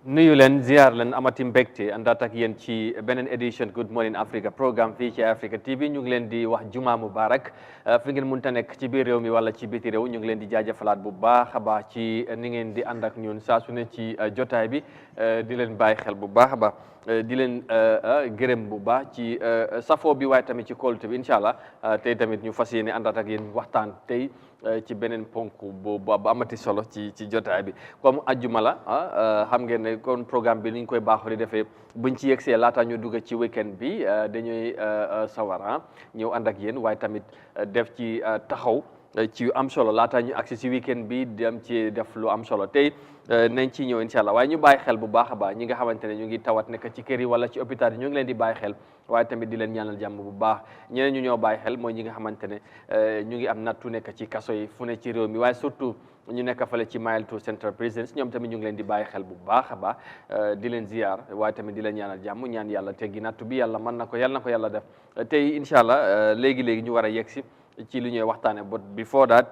nuyu leen ziar leen amati mbégte àndaat ak yéen ci beneen édition Good Morning Africa programme fii ci Africa TV ñu ngi leen di wax juma mubarak fi ngeen mënta nekk ci biir réew mi wala ci biti réew ñu ngi leen di jaajëfalaat bu baax a baax ci ni ngeen di ànd ak ñun saa su ne ci jotaay bi di leen bàyyi xel bu baax a baax di leen gërëm bu baax ci safoo bi waaye tamit ci kóolute bi incha allah tey tamit ñu fas yéene àndaat ak yéen waxtaan tey ci beneen ponk bu amati solo ci jotaay bi comme ajjuma la xam ngeen ne kon programme bi ni ñu koy baaxoo di defee buñ ci yegsee laata ñu dugg ci weekend bi dañuy sawara ñëw ànd ak yéen waaye tamit def ci taxaw ci am solo laata ñu agsi si weekend bi dem ci def lu am solo tey nañ ci ñëw incha allah waaye ñu bàyyi xel bu baax a baax ñi nga xamante ne ñu ngi tawat nekk ci kër yi wala ci hôpital yi ñu ngi leen di bàyyi xel waaye tamit di leen ñaanal jàmm bu baax ñeneen ñu ñoo bàyyi xel mooy ñi nga xamante ne ñu ngi am nattu nekk ci kaso yi fu ne ci réew mi waaye surtout ñu nekk fale ci Mile 2 Central Prison ñoom tamit ñu ngi leen di bàyyi xel bu baax a baax di leen ziar waaye tamit di leen ñaanal jàmm ñaan yàlla teggi nattu bi yàlla mën na ko yàlla na ko yàlla def tey incha allah léegi-léegi ñu war a yegg si ci li ñuy waxtaane but before that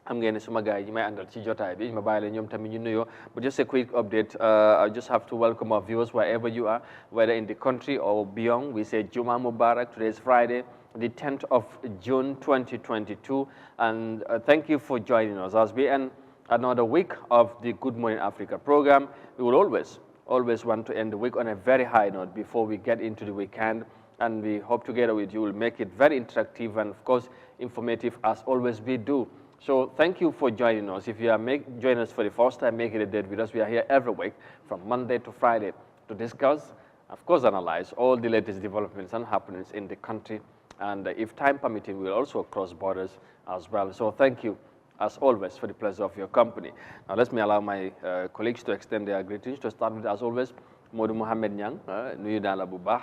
am ngeen ne suma gars yi ñi may àndal ci jotaay bi ma bàyyi leen ñoom tamit ñu nuyoo but just a quick update I just have to welcome our viewers wherever you are whether in the country or beyond. We say Juma Mubarak. Today is Friday the 10th of June 2022 and thank you for joining us as we end another week of the Good Morning Africa program. We will always want to end the week on a very high note before we get into the weekend, and we hope together with you will make it very interactive and of course informative as always we do. So thank you for joining us. If you are joining us for the first time, make it a date with us. We are here every week from Monday to Friday to discuss, of course analyze all the latest developments and happenings in the country, and if time permitting, we will also cross borders as well. So thank you as always for the pleasure of your company. Now let me allow my colleagues to extend their greetings. To start with, as always, Modou Mohamed Niang nuyu naa la bu baax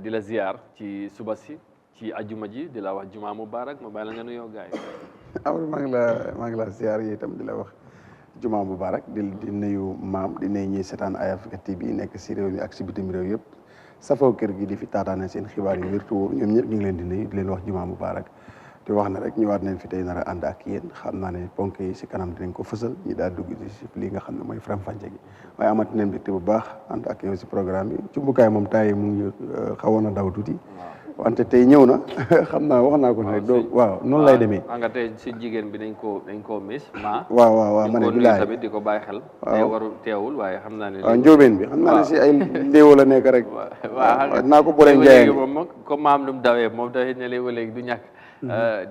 di la ziar ci suba si ci ajuma ji di la wax juma mubarak ma bàyyi la nga nuyoo gaay Amadou maa ngi la ziar yi itam di la wax juma mubarak di nuyu maam di nuyu ñi seetaan Eye Africa TV nekk si réew mi ak si bitim réew yëpp safoo kër gi di fi taataane seen xibaar yu wér te wóor ñoom ñëpp ñu ngi leen di nuyu di leen wax juma mubarak te wax na rek ñëwaat nañ fi tey nar a ànd ak yéen xam naa ne ponk yi si kanam dinañ ko fësal ñi daal dugg si li nga xam ne mooy faram-fàcce gi waaye amati nañ mbégte bu baax ànd ak yow si programme bi cumbukaay moom temps yi mu ngi xawoon a daw tuuti wante tey ñëw na xam naa wax naa ko ne rek doo waaw noonu lay demee nga tey si jigéen bi dañ koo miss waaw ma ne bilaay tamit di ko bàyyi xel te waru teewul waaye xam naa ne waaw njóobeen bi xam naa ne si ay ndéewo la nekk rek waaw naa ko boole njaayeen moom comme maam lu mu dawee moom tamit ne léegi du ñàkk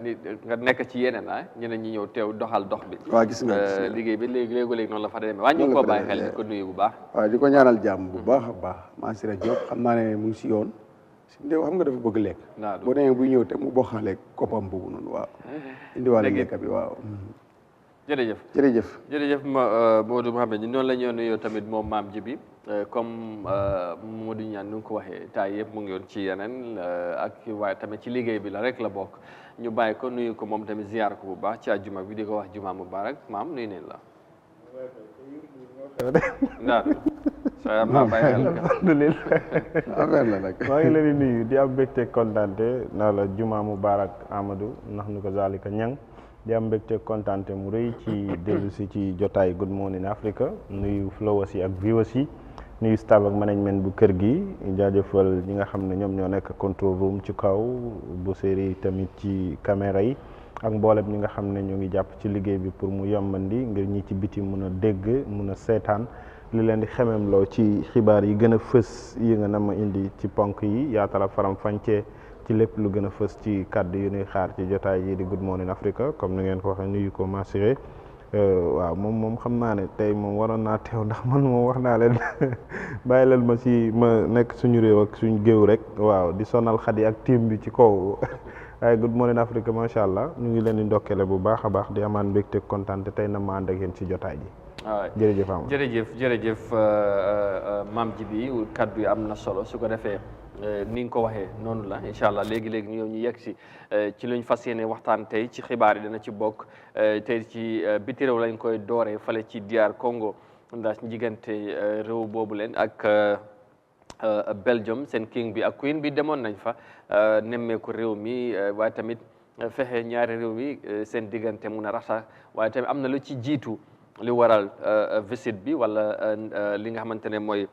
nit nga nekk ci yeneen ñeneen ñi ñëw teew doxal dox bi waaw gis nga liggéey bi léegi noonu la fa demee waaye ñu ngi ko bàyyi xel di ko nuyu bu baax waaw di ko ñaanal jàmm bu baax a baax Massira Diop xam naa ne mu ngi si yoon ndéw xam nga dafa bëgg lekk boo demee buy ñëw te mu bokkaale koppam boobu noonu waaw indiwaale lekk bi waaw jërëjëf Modou Mohamed ñi noonu la ñoo nuyoo tamit moom maam ji bi comme Modou Niane nu ngi ko waxee taay yëpp mu ngi yoon ci yeneen ak waaye tamit ci liggéey bi la rek la bokk ñu bàyyi ko nuyu ko moom tamit ziar ko bu baax ci àjjuma bi di ko wax juma mubarak maam nuyu neen la affaire la nag maa ngi leen di nuyu di am mbégte kontaante naa la juma mubarak Amadou ndax nu ko zalika ñang di am mbégte kontaante mu rëy ci dellu si ci jotaay Good Morning Africa nuyu followers yi ak viewers yi nuyu staff ak management bu kër gi jaajëfal ñi nga xam ne ñoom ñoo nekk control room ci kaw bu série tamit ci caméra yi ak mboolem ñi nga xam ne ñoo ngi jàpp ci liggéey bi pour mu yombandi ngir ñi ci biti mun a dégg mun a seetaan li leen di xemem loo ci xibaar yi gën a fës yi nga nama indi ci ponk yi yaatala faram fàncee ci lépp lu gën a fës ci kàddu yu ñuy xaar ci jotaay yi di Good Morning Africa comme ni ngeen ko waxee nuyu ko Massiré waaw moom xam naa ne tey moom waroon naa teew ndax man moom wax naa leen bàyyi leen ma si ma nekk suñu réew ak suñu géew rek waaw di sonal xadi ak team bi ci kaw waaye Good Morning Africa macha allah ñu ngi leen di ndokkele bu baax a baax di amaan mbégte kontaan te tey na ma ànd ak yéen ci jotaay ji. jërëjëf Amadou jërëjëf maam ji bi kaddu yi am na solo su ko defee ni nga ko waxee noonu la incha allah léegi ñu yegg si ci luñ fas yéene waxtaan tey ci xibaar yi dina ci bokk tey ci biti réew lañ koy dooree fale ci DR Congo ndax njigante réew boobu leen ak Belgium seen king bi ak queen bi demoon nañ fa nemmeeku réew mi waaye tamit fexe ñaari réew mi seen diggante mun a rata waaye tamit am na lu ci jiitu li waral visit bi wala li nga xamante ne mooy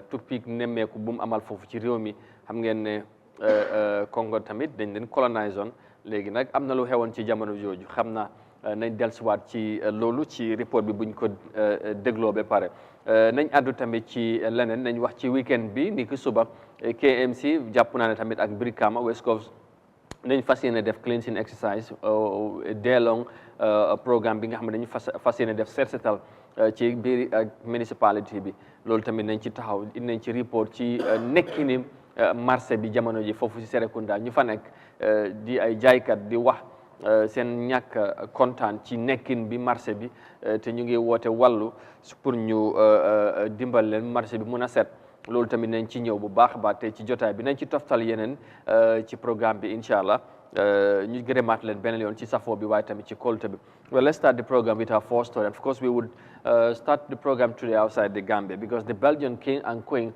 tukki nemmeeku bu mu amal foofu ci réew mi xam ngeen ne Congo tamit dañ leen colonise woon léegi nag am na lu xewoon ci jamono jooju xam naa nañ dellusiwaat ci loolu ci report bi buñ ko dégloo ba pare nañ àddu tamit ci leneen nañ wax ci weekend bi ni ki suba KMC jàpp naa ne tamit ak Brikama West Coast nañ fas yéene def cleansing exercise day long programme bi nga xam ne dañu fas yéene def set setal ci biir municipality bi loolu tamit nañ ci taxaw nañ ci report ci nekkini marché bi jamono ji foofu ci Serekunda ñu fa nekk di ay jaaykat di wax seen ñàkk kontaan ci nekkin bi marché bi te ñu ngi woote wàllu pour ñu dimbal leen marché bi mun a set loolu tamit nañ ci ñëw bu baax a baax te ci jotaay bi nañ ci toftal yeneen ci programme bi incha allah ñu gërëmaat leen beneen yoon ci safoo bi waaye tamit ci kóolute bi. Well, let's start the program with our first story. Of course, we would start the program today outside the Gambia because the Belgian king and queen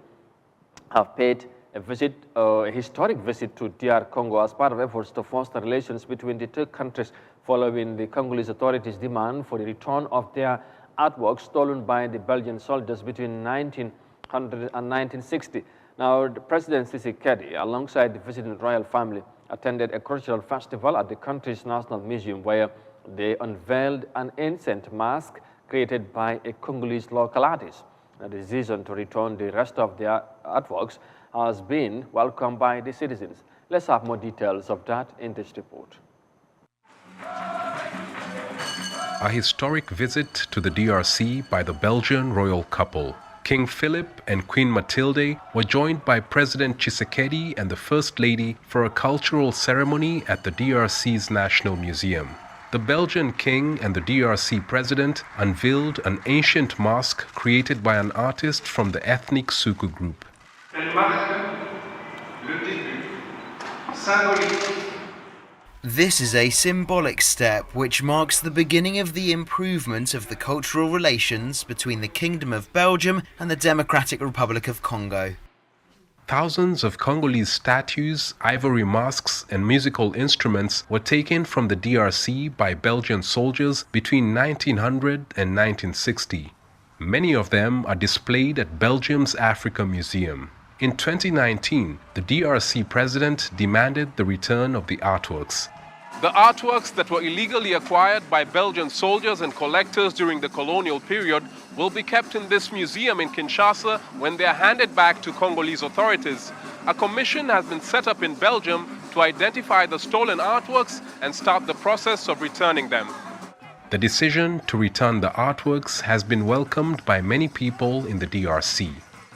have paid a historic visit to DR Congo as part of efforts to foster relations between the two countries following the Congolese authorities' demand for the return of their artworks stolen by the Belgian soldiers between 1900 and 1960. Now, the President Tshisekedi, alongside the visiting royal family, attended a cultural festival at the country's National Museum where they unveiled an ancient mask created by a Congolese local artist. The decision to return the rest of their artworks has been welcomed by the citizens. Let's have more details of that in this report. A historic visit to the DRC by the Belgian royal couple. King Philip and Queen Mathilde were joined by President Tshisekedi and the First Lady for a cultural ceremony at the DRC's National Museum. The Belgian king and the DRC president unveiled an ancient mask created by an artist from the ethnic Suku group. This is a symbolic step which marks the beginning of the improvement of the cultural relations between the Kingdom of Belgium and the Democratic Republic of Congo. Thousands of Congolese statues, ivory masks, and musical instruments were taken from the DRC by Belgian soldiers between 1900 and 1960. Many of them are displayed at Belgium's Africa Museum. In 2019, the DRC president demanded the return of the artworks. The artworks that were illegally acquired by Belgian soldiers and collectors during the colonial period will be kept in this museum in Kinshasa when they are handed back to Congolese authorities. A commission has been set up in Belgium to identify the stolen artworks and start the process of returning them. The decision to return the artworks has been welcomed by many people in the DRC.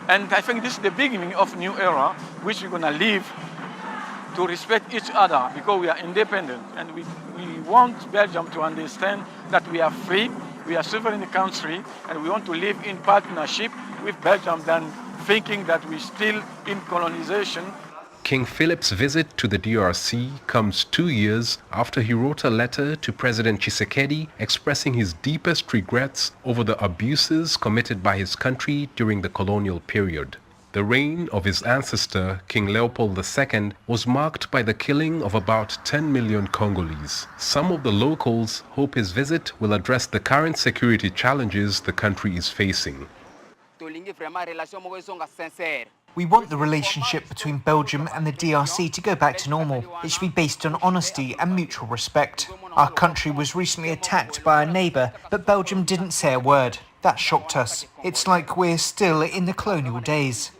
And I think this is the beginning of a new era, which we're going to live to respect each other because we are independent. And we want Belgium to understand that we are free, we are sovereign country, and we want to live in partnership with Belgium than thinking that we're still in colonization. King Philip's visit to the DRC comes 2 years after he wrote a letter to President Tshisekedi expressing his deepest regrets over the abuses committed by his country during the colonial period. The reign of his ancestor, King Leopold II, was marked by the killing of about 10 million Congolese. Some of the locals hope his visit will address the current security challenges the country is facing. We want the relationship between Belgium and the DRC to go back to normal. It should be based on honesty and mutual respect. Our country was recently attacked by our neighbour, but Belgium didn't say a word. That shocked us. It's like we're still in the colonial days.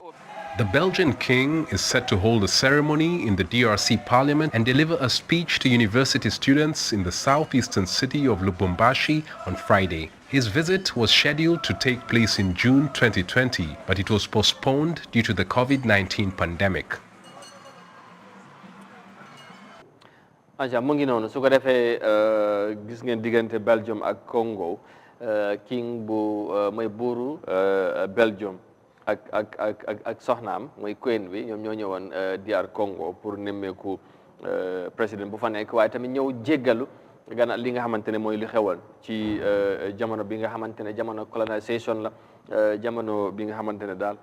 The Belgian king is set to hold a ceremony in the DRC parliament and deliver a speech to university students in the southeastern city of Lubumbashi on Friday. His visit was scheduled to take place in June 2020, but it was postponed due to the COVID-19 pandemic. Aja mu ngi noonu su ko defee gis ngeen diggante Belgium ak Congo king bu mooy buuru Belgium ak soxnaam mooy queen bi ñoom ñoo ñëwoon DR Congo pour nemmeeku président bu fa nekk waaye tamit ñëw jéggalu gannaaw li nga xamante ne mooy li xewoon ci jamono bi nga xamante ne jamono colonisation la jamono bi nga xamante ne daal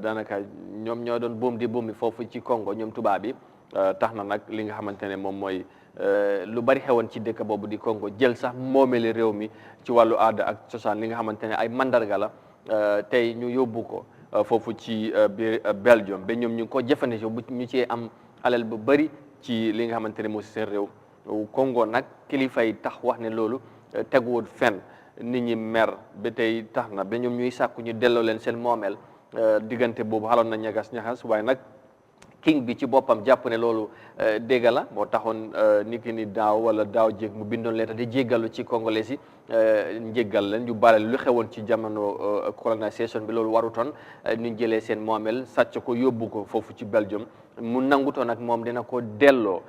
daanaka ñoom ñoo doon buum di foofu ci Congo ñoom tubaab bi tax na nag li nga xamante ne moom mooy lu bari xewoon ci dëkk boobu di Congo jël sax moomeli réew mi ci wàllu aada ak cosaan li nga xamante ne ay mandarga la tey ñu yóbbu ko foofu ci biir Belgium ba ñoom ñu ko jëfandikoo bu ñu cee am alal bu bari ci li nga xamante ne moo si seen réew Congo nag kilifa yi tax wax ne loolu teguwut fenn nit ñi mer ba tey tax na ba ñoom ñuy sàkku ñu delloo leen seen moomeel diggante boobu xaloon na ñagas waaye nag king bi ci boppam jàpp ne loolu dégg la moo taxoon ni ki ni daaw wala daaw jéeg mu bindoon leeta di jéggalu ci congolais yi njéggal leen yu bale lu xewoon ci jamono colonisation bi loolu warutoon ñu jëlee seen moomeel sàcc ko yóbbu ko foofu ci Belgium mu nangutoon ak moom dina ko delloo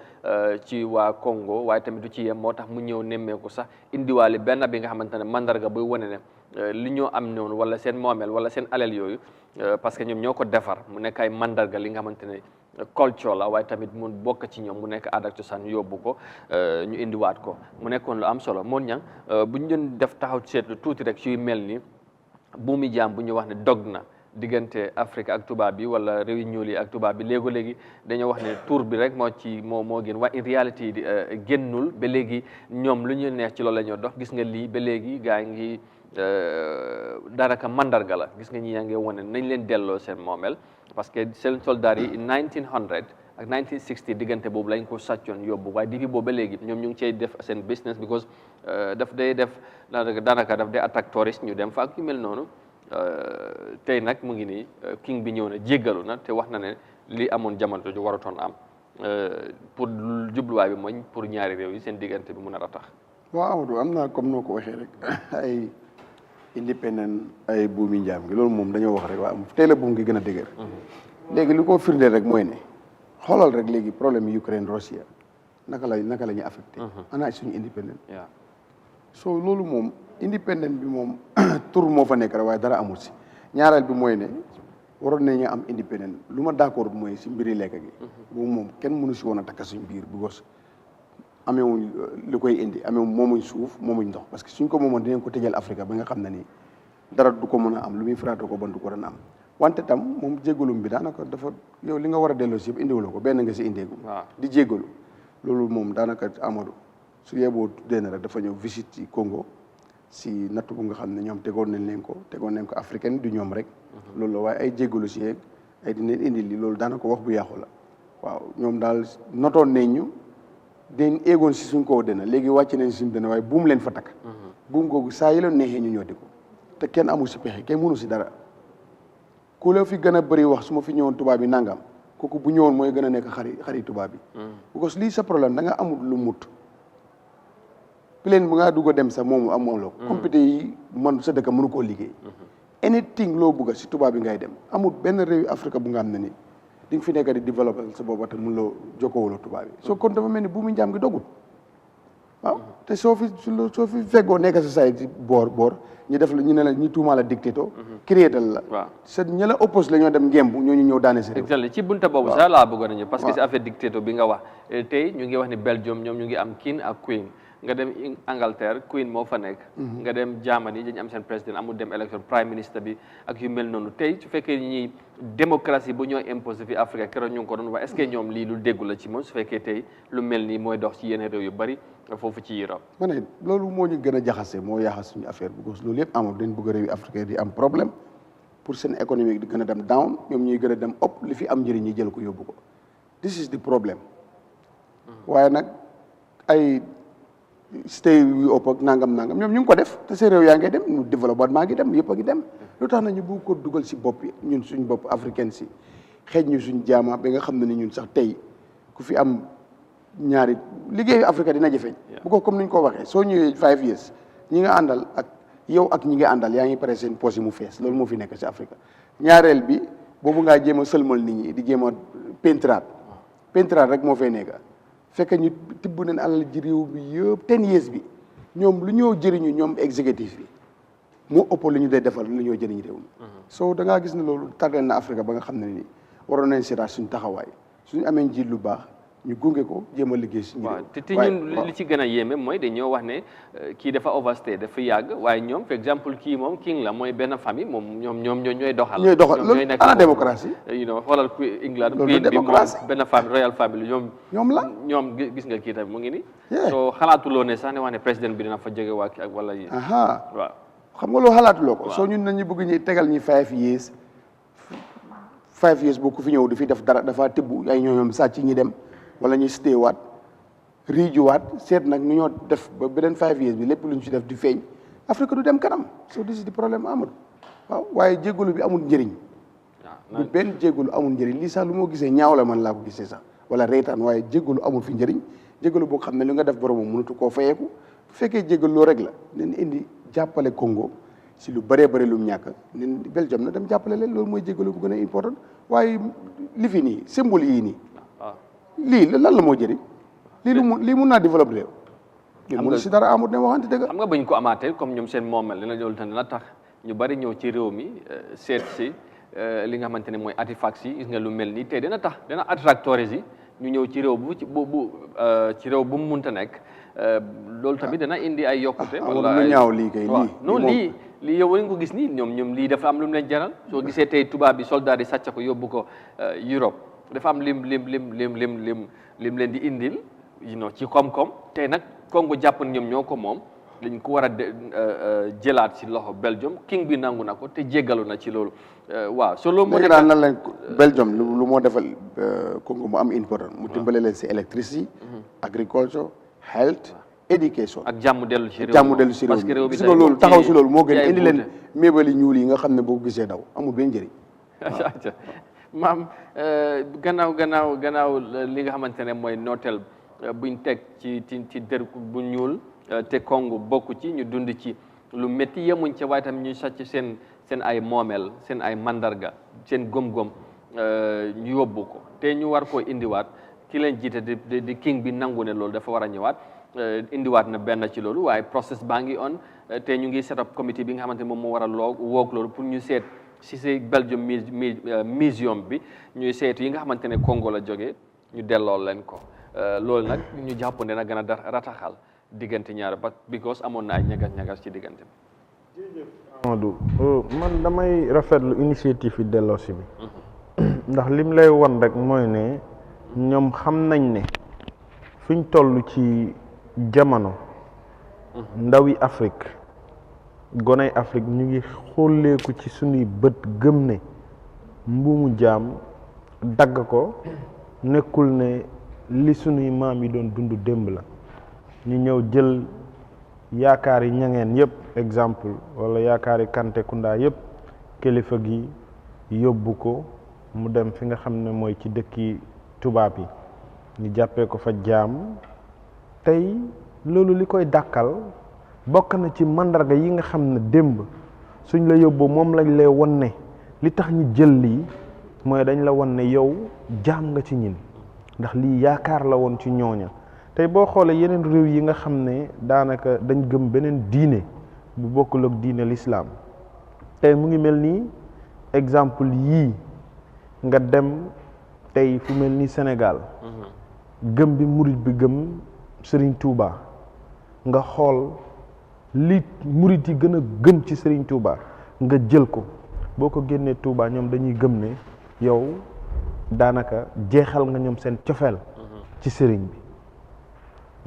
ci waa Congo waaye tamit du ci yem moo tax mu ñëw nemmeeku sax indiwaale benn bi nga xamante ne mandarga buy wane ne li ñoo am noonu wala seen moomeel wala seen alal yooyu parce que ñoom ñoo ko defar mu nekk ay mandarga li nga xamante ne culture la waaye tamit mu bokk ci ñoom mu nekk aada ak cosaan yóbbu ko ñu indiwaat ko mu nekkoon lu am solo moon ñang bu ñu doon def taxaw seetlu tuuti rek suy mel ni buumi jaam bu ñu wax ne dog na diggante Afrique ak tubaab bi wala réew yi ñuul yi ak tubaab bi léegi dañoo wax ne tur bi rek moo gën waaye in réalité di génnul ba léegi ñoom lu ñu neex ci loolu la ñoo dox gis nga lii ba léegi gaa ngi daanaka mandarga la gis nga ñi yaa ngi wane nañ leen delloo seen moomeel parce que seen soldats yi 1900 ak 1960 diggante boobu lañ ko sàccoon yóbbu waaye depuis boobu ba léegi ñoom ñu ngi cay def seen business because daf day def daanaka daf day attaque touriste ñu dem fa ak yu mel noonu tey nag mu ngi nii king bi ñëw na jéggalu na te wax na ne li amoon jamono jooju warutoon am pour jubluwaay bi mooy pour ñaari réew yi seen diggante bi mun a ratax. waaw Amadou am naa comme noo ko waxee rek ay indépendant ay buumi njaam gi loolu moom dañoo wax rek waa tey la buum gi gën a dëgër. léegi li ko firndeel rek mooy ne xoolal rek léegi problème Ukraine Russie naka la ñuy affecté. ana suñu indépendant. so loolu moom indépendant bi moom tur moo fa nekk rek waaye dara amul si ñaareel bi mooy ne waroon nañu am indépendant lu ma d'accord mooy si mbiri lekk gi. boobu moom kenn mënu si woon a takka suñ biir bu gos amewuñ li koy indi moomuñ suuf moomuñ ndox parce que suñ ko moomoon dinañ ko tëjal Afrique ba nga xam ne nii dara du ko mën a am lu muy firaatoo ko ban du ko doon am wante tam moom jéggalum bi daanaka dafa yow li nga war a delloo si yëpp indiwuloo ko benn nga si indeegu di jéggalu loolu moom daanaka Amadou su yeboo tuddee na rek dafa ñëw visite ci Congo si natt bu nga xam ne ñoom tegoon nañ ko africaine du ñoom rek loolu la waaye ay jéggalu si yeeg ay dinañ indi li loolu daanaka wax bu yàqu la waaw ñoom daal notoon nañ ñu den eegoon si suñ koo dena léegi wàcc nañ suñ dena waaye buum leen fa takk buum googu saa yi la neexee ñu ñoddi ko te kenn amul si pexe kenn mënu si dara ku la fi gën a bëri wax su ma fi ñëwoon tubaab bi nangam kooku bu ñëwoon mooy gën a nekk xari tubaab bi parce que lii sa problème da nga amul lu mut plaine bu ngaa dugg a dem sax moomu amuloo ko compété yi man sa dëkk mënu koo liggéey anything loo bugga si tubaab bi ngay dem amul benn réew Afrique bu nga xam ne ni di nga fi nekk di développé sa booba te mun loo jokkoowuloo tubaab bi soo kon dafa mel ni bu mu njaam gi dogul waaw te soo fi feggoo nekk sa say ci boor ñu def la ñu ne la ñu tuumaa la dictateur créé la sa ña la oppose la ñoo dem ngemb ñooñu ñëw daane sa réew ci bunta boobu sax laa bëggoon a ñëw parce que si affaire dictateur bi nga wax tey ñu ngi wax ni Belgium ñoom ñu ngi am king ak queen nga dem Angleterre queen moo fa nekk nga dem Germany dañu am seen président amul dem élection prime ministre bi ak yu mel noonu tey su fekkee ñi démocratie bu ñoo imposé fi Afrique keroog ñu ngi ko doon wax est-ce que ñoom lii lu déggu la ci moom su fekkee tey lu mel nii mooy dox ci yenn réew yu bari foofu ci Europe ma ne loolu moo ñu gën a jaxase moo yaxas suñu affaire bu gos loolu yëpp amul dañ bëgg réew yi africain di am problème pour seen économique di gën a dem down ñoom ñuy gën a dem up li fi am njëriñ ñi jël ko yóbbu ko this is the problem waaye nag ay stay yu ëpp ak nangam ñoom ñu ngi ko def te seen réew yaa ngi dem ñu développement maa ngi dem yëpp a ngi dem lu tax na ñu bëgg ko dugal si bopp yi ñun suñ bopp africaine si xeej ñu suñ jaama ba nga xam ne ni ñun sax tey ku fi am ñaari liggéeyu Afrique dina jafeñ bu ko comme ni ñu ko waxee soo ñëwee 5 years ñi nga àndal ak yow ak ñi nga àndal yaa ngi pare seen poche yi mu fees loolu moo fi nekk si Afrique ñaareel bi boobu ngaa jéem a sëlmal nit ñi di jéem a pentraat rek moo fay nekk fekk ñu tibb nañ alal ji réew bi yëpp 10 years bi ñoom lu ñoo jëriñu ñoom exécutif bi moo ëpp lu ñu dee defal lu ñoo jëriñ réew mi soo da ngaa gis ne loolu tardeel na Afrique ba nga xam ne ni waroon nañ seetaat suñu taxawaay suñu amee njiit lu baax ñu gunge ko jéem a liggéey suñu réew. te ñun li ci gën a yéeme mooy dañoo wax ne kii dafa overstay dafa yàgg waaye ñoom par exemple kii moom king la mooy benn famille moom ñoom ñooy doxal. ñooy doxal loolu ana démocratie. xoolal England loolu queen bi moom démocratie. benn famille royal family ñoom la ñoom gis nga kii tamit mu ngi nii. soo xalaatuloo ne sax ne wax ne président bi dina fa jóge waa ak wala yi. waaw xam nga loo xalaatuloo ko. soo ñun nañu bëgg ñuy tegal ñi 5 years boo ku fi ñëw du fi def dara dafa tibb ay ñoom sàcc ñi dem wala ñu stay waat riijuwaat seet nag nu ñoo def ba beneen 5 years bi lépp lu ñu ci def di feeñ Afrique du dem kanam so this is the problème Amadou waaw waaye jégalu bi amul njëriñ du benn jégalu amul njëriñ lii sax lu moo gisee ñaaw la man laa ko gisee sax wala reetaan waaye jégalu amul fi njëriñ jégalu boo xam ne li nga def boromam mënatu koo fayeeku bu fekkee jégalu loo rek la nañ indi jàppale Congo si lu bëree bëri lu mu ñàkk nen Belgium na dem jàppale leen loolu mooy jégalu bu gën a important waaye li fi nii symbole yii nii lii lan la moo jëriñ lii mun naa développé réew lii mun si dara amut ne waxante dëgg xam nga bañ ko amaatee comme ñoom seen moomel dina loolu dina tax ñu bari ñëw ci réew mi seet si li nga xamante ne mooy artifacts yi gis nga lu mel nii te dina tax dina attract touristes yi ñu ñëw ci réew ci réew bu mu munta nekk loolu tamit dana indi ay yokkute wala lu ñaaw lii kay lii non lii yow war nga ko gis nii ñoom lii dafa am lu mu leen jaral soo gisee tey tubaab bi soldat yi sàcc ko yóbbu ko Europe dafa am lim leen di indil ci koom-koom tey nag Congo jàpp ñoom ñoo ko moom dañ ko war a jëlaat si loxo Belgium king bi nangu na ko te jéggalu na ci loolu waaw so loolu léegi daal nan lañ Belgium lu moo defal Congo mu am important mu dimbale leen si électricité agriculture health education ak jàmm dellu si réew parce que réew bi loolu taxaw si loolu moo gën indi leen mébali ñuul yi nga xam ne boo ko gisee daw amul benn njëriñ maam gannaaw li nga xamante ne mooy nooteel buñ teg ci dër bu ñuul te Congo bokk ci ñu dund ci lu métti yemuñ ca waaye tam ñu sàcc seen ay moomeel seen ay mandarga seen gom-gom ñu yóbbu ko te ñu war koo indiwaat ki leen jiite di king bi nangu ne loolu dafa war a ñëwaat indiwaat na benn ci loolu waaye process baa ngi on te ñu ngi set up committee bi nga xamante ne moom moo war a woog loolu pour ñu seet si Belgium museum bi ñuy seetu yi nga xamante ne Congo la jógee ñu delloo leen ko loolu nag ñu jàpp ne na gën a rataxal diggante ñaar because amoon na ay ñagas ci diggante bi. Amadou man damay rafetlu initiative yi delloosi bi ndax lim lay won rek mooy ne ñoom xam nañ ne fiñ toll ci jamono ndawi Afrique gonay Afrique ñu ngi xolleeku ci suñuy bët gëm ne mbuumu jaam dagg ko nekkul ne li suñuy maam yi doon dund démb la ñu ñëw jël yaakaar yi ñangeen yëpp exemple wala yaakaar yi Kante Kunda yëpp kilifa gi yóbbu ko mu dem fi nga xam ne mooy ci dëkki tubaab yi ñu jàppee ko fa jaam tey loolu li koy dàkkal bokk na ci mandarga yi nga xam ne démb suñ la yóbboo moom lañ lay won ne li tax ñu jël lii mooy dañ la won ne yow jaam nga ci ñin ndax lii yaakaar la woon ci ñooña tey boo xoolee yeneen réew yi nga xam ne daanaka dañ gëm beneen diine bu bokkul ak diine l'islam tey mu ngi mel nii exemple yii nga dem tey fu mel ni Sénégal gëm bi murit bi gëm Serigne Touba nga xool li murit yi gën a gëm ci Serigne Touba nga jël ko boo ko génnee Touba ñoom dañuy gëm ne yow daanaka jeexal nga ñoom seen cofeel ci Serigne bi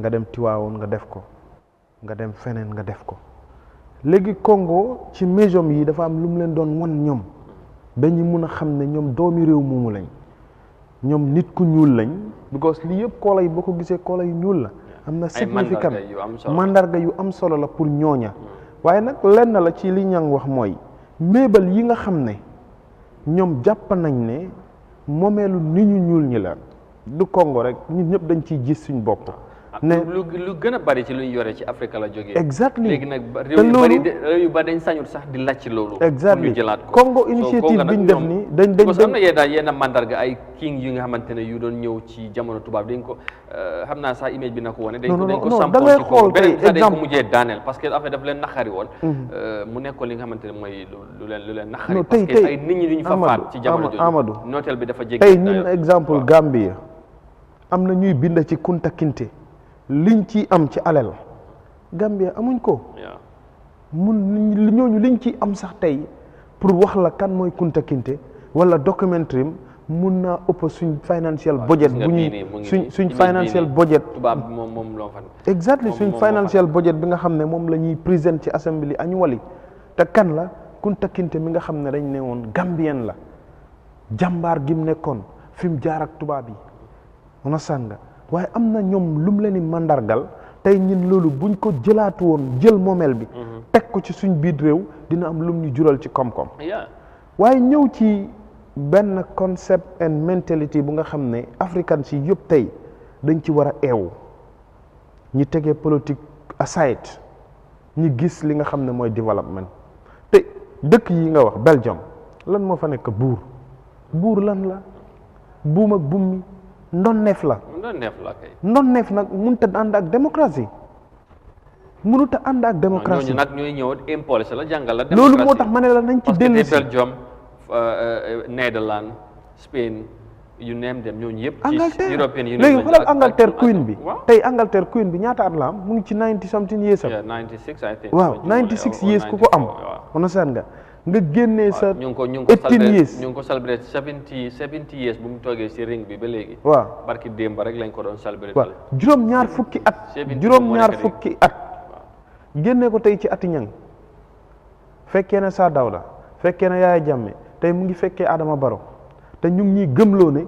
nga dem Tiwaawoon nga def ko nga dem feneen nga def ko léegi Congo ci médium yi dafa am lu mu leen doon won ñoom dañu mun a xam ne ñoom doomi réew moomu lañ ñoom nit ku ñuul lañ because lii yëpp koola yi boo ko gisee koola yu ñuul la am na significant mandarga yu am solo la pour ñooña waaye nag lenn la ci li ñang wax mooy méebal yi nga xam ne ñoom jàpp nañ ne moomeelu nit ñu ñuul ñi la du Congo rek ñun ñëpp dañ ciy gis suñ bopp ne lu gën a bari ci lu ñu yore ci Afrique la jógee. exactly léegi nag réew yu bari dañ sañul sax di laaj ci loolu. exactly ñu jëlaat ko Congo initiative bi ñu def nii dañ parce que am na yenn mandarga ay king yu nga xamante ne yu doon ñëw ci jamono tubaab dañ ko xam naa sax image bi na ko wane. dañ ko sampoon ci Congo beneen sax dañ ko mujjee daaneel parce que affaire daf leen naqari woon. mu nekkoon li nga xamante ne mooy lu leen naqari. parce que ay nit ñi duñ fa faat ci jamono jooju. Amadou nooteel bi dafa jéggi tey ñun exemple Gambie am na ñuy bind ci Kunta Kinte liñ ci am ci alal Gambia amuñ ko ñooñu liñ ci am sax tey pour wax la kan mooy Kunta Kinte wala documentary mun naa ëpp suñ financial budget bu ñuy suñ financial budget exactly suñ financial budget bi nga xam ne moom la ñuy présent ci assembly annually te kan la Kunta Kinte mi nga xam ne dañ ne woon Gambien la jàmbaar gi mu nekkoon fi mu jaar ak tubaab yi mën a sànga waaye am na ñoom lu mu leen di mandargal tey ñun loolu buñ ko jëlaatu woon jël moomeel bi teg ko ci suñ biir réew dina am lum ñu jural ci koom-koom waaye ñëw ci benn concept and mentality bu nga xam ne africain si yëpp tey dañ ci war a eewu ñi tegee politique aside ñi gis li nga xam ne mooy développement te dëkk yi nga wax Belgium lan moo fa nekk buur lan la buum ak buum mi ndonneef la ndonneef nag mënut a ànd ak démocratie mënut a ànd ak démocratie ñooñu nag ñooy ñëw impulse la jàngal la loolu moo tax ma ne la nañ ci dellu si Belgium Netherlands Spain you name them ñooñu yëpp ci European Union léegi xoolal Angleterre Queen bi tey Angleterre Queen bi ñaata at la am mu ngi ci 90 something years am 96 I think waaw 96 years ku ko am on seen nga génnee sa 18 years ñu ngi ko celebrate 70 years bu mu toogee si ring bi ba léegi waaw barki démb rek lañ ko doon celebrate waaw juróom-ñaar fukki at génnee ko tey ci ati ñang fekkee ne Saa Dawda fekkee ne Yaaya Jammeh tey mu ngi fekkee Adama Barrow te ñu ngi ñuy gëmloo ne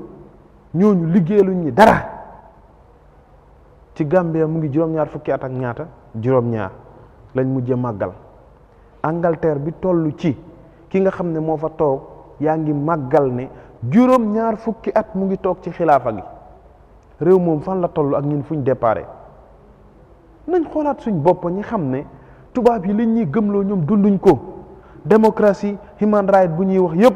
ñooñu liggéeyaluñ ñi dara ci Gambia mu ngi juróom-ñaar fukki at ak ñaata juróom-ñaar lañ mujjee màggal Angleterre bi toll ci ki nga xam ne moo fa toog yaa ngi màggal ne juróom-ñaar fukki at mu ngi toog ci xilaafa gi réew moom fan la toll ak ñun fuñ déparé nañ xoolaat suñ bopp ñi xam ne tubaab yi liñ ñuy gëmloo ñoom dunduñ ko démocratie human right bu ñuy wax yëpp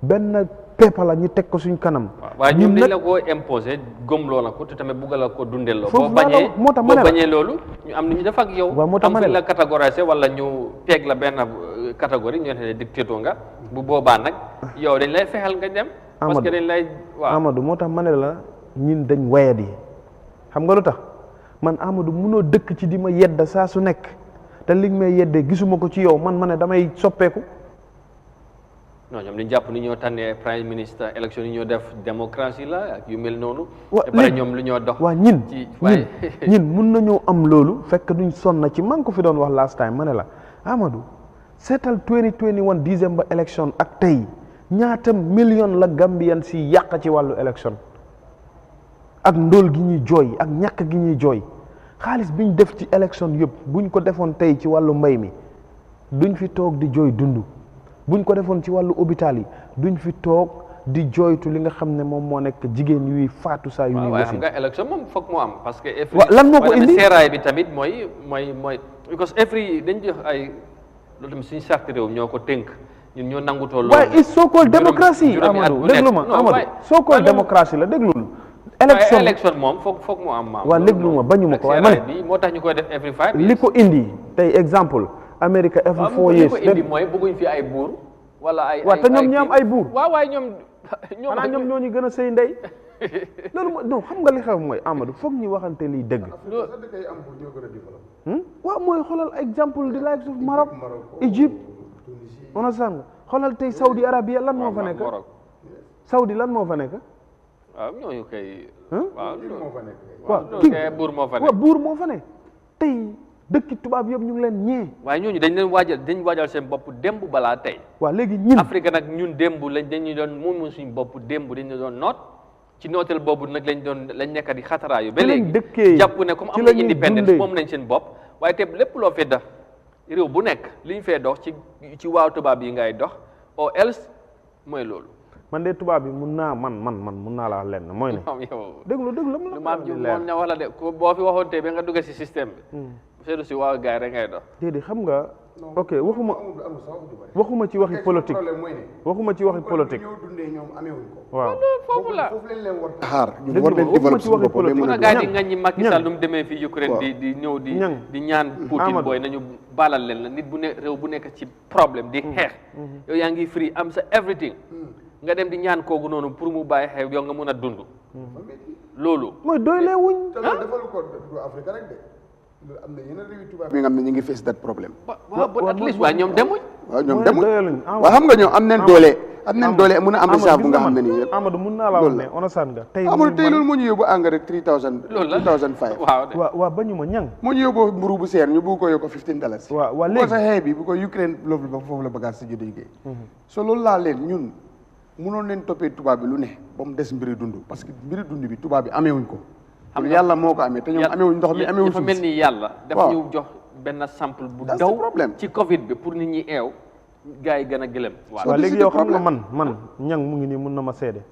benn pepa la ñu teg ko suñ kanam. waaye ñoom dañ la ko imposé gëmloo la ko te tamit buggal la ko dundelloo. foofu moo tax ma ne la boo bañee loolu ñu am ni ñu def ak yow. waaw moo tax ma ne la am fi la catégorisé wala ñu peeg la benn catégorie ñu ne dictateur nga bu boobaa nag yow dañ lay fexeel nga dem. parce que dañ lay waaw Amadou moo tax ma ne la ñun dañ wayadi xam nga lu tax man Amadou munoo dëkk ci di ma yedda saa su nekk te li may yeddee gisuma ko ci yow man ma ne damay soppeeku. non ñoom dañu jàpp ni ñoo tànnee prime ministre élection yi ñoo def démocratie la ak yu mel noonu. waaw léegi ñoom lu ñoo dox. waaw ñin mun nañoo am loolu fekk duñ sonn ci man ko fi doon wax last time ma ne la Amadou seetal 2021 December élection ak tey ñaata million la Gambian si yàq ci wàllu élection ak ndóol gi ñuy jooy ak ñàkk gi ñuy jooy xaalis biñ def ci élection yëpp buñ ko defoon tey ci wàllu mbay mi duñ fi toog di jooy dund. buñ ko defoon ci wàllu hôpital yi duñ fi toog di jooytu li nga xam ne moom moo nekk jigéen yuy faatu saa yu ñuy waaye xam nga élection moom foog mu am parce que lan moo ko indi seeraay bi tamit mooy because every dañ jox ay loolu tamit suñu charte réew ñoo ko tënk ñun ñoo nangutoo loolu waaye it's so called démocratie Amadou déglu ma Amadou so called démocratie la déglul élection moom foog mu am waaw déglu ma bañu ma ko waaye man bi moo tax ñu koy def every 5 years li ko indi tey exemple America every 4 years li ko indi mooy bëgguñ fi ay buur wala ay waaw te ñoom ñi am ay buur waaw waaye ñoom xanaa ñoom ñoo ñu gën a sëy ndey loolu mooy non xam nga li xew mooy Amadou foog ñu waxante liy dëgg waaw mooy xoolal exemple di likes of Maroc Egypte on sàng xoolal tey Saudi Arabia lan moo fa nekk Saudi lan moo fa nekk waaw ñooñu kay waaw buur moo fa ne tey dëkki tubaab yëpp ñu ngi leen ñee waaye ñooñu dañ waajal seen bopp démb balaa tey waaw léegi ñun Afrique nag ñun démb dañu doon moom suñu bopp démb dañu doon noot ci nooteel boobu nag lañ nekk di xataraayu ba léegi jàpp ne comme am na indépendance moom nañ seen bopp waaye te lépp loo fee def réew bu nekk li ñu fee dox ci waaw tubaab yi ngay dox or else mooy loolu man de tubaab bi mun naa la wax lenn mooy ne déglu lu maam ji moom ña wax la de boo fi waxoon tey ba nga dugg si système bi seedu si waaw gaay rek ngay dox déedéet xam nga ok waxuma ci waxi politique waaw foofu la xaar ñu war leen développer suñu bopp mun a gaay di nga ñi Macky Sall nu mu demee fii Ukraine di ñëw di ñaan Poutine booy nañu baalal leen la nit bu ne réew bu nekk ci problème di xeex yow yaa ngi free am sa everything nga dem di ñaan kooku noonu pour mu bàyyi xew yow nga mën a dund loolu mooy doyle wuñ. defalu ko du Afrique rek de loolu am na yeneen réew tubaab yi nga xam ne ñu ngi face that problème. waaw but at least waaye ñoom demuñ. waaw ñoom demuñ waaw xam nga ñoom am nañ doole. am nañ doole mun a am risaaf bu nga xam ne nii yëpp. Amadou mun naa la wax ne onosaan nga. tey loolu moo ñu yóbbu engrais 3000. loolu la 3005. waaw ba ñu ma ñang. moo ñu yóbbu mburu bu seer ñu bëgg ko yokk $15. waaw léegi bu ko sa xeex bi bu ko Ukraine loolu ba foofu la bagage si jógee. so loolu laa leen ñun mënoon leen toppee tubaab bi lu ne ba mu des mbiri dund parce que mbiri dund bi tubaab bi amee wuñ ko. xam yàlla moo ko amee te ñoom amee wuñ ndox mi amee wuñ suuf si. dafa mel ni yàlla. dafa ñu jox benn sample bu daw ci Covid bi pour nit ñi eew. gars yi gën a gëlëm. waaw léegi yow xam nga man ñang mu ngi nii mun na ma seede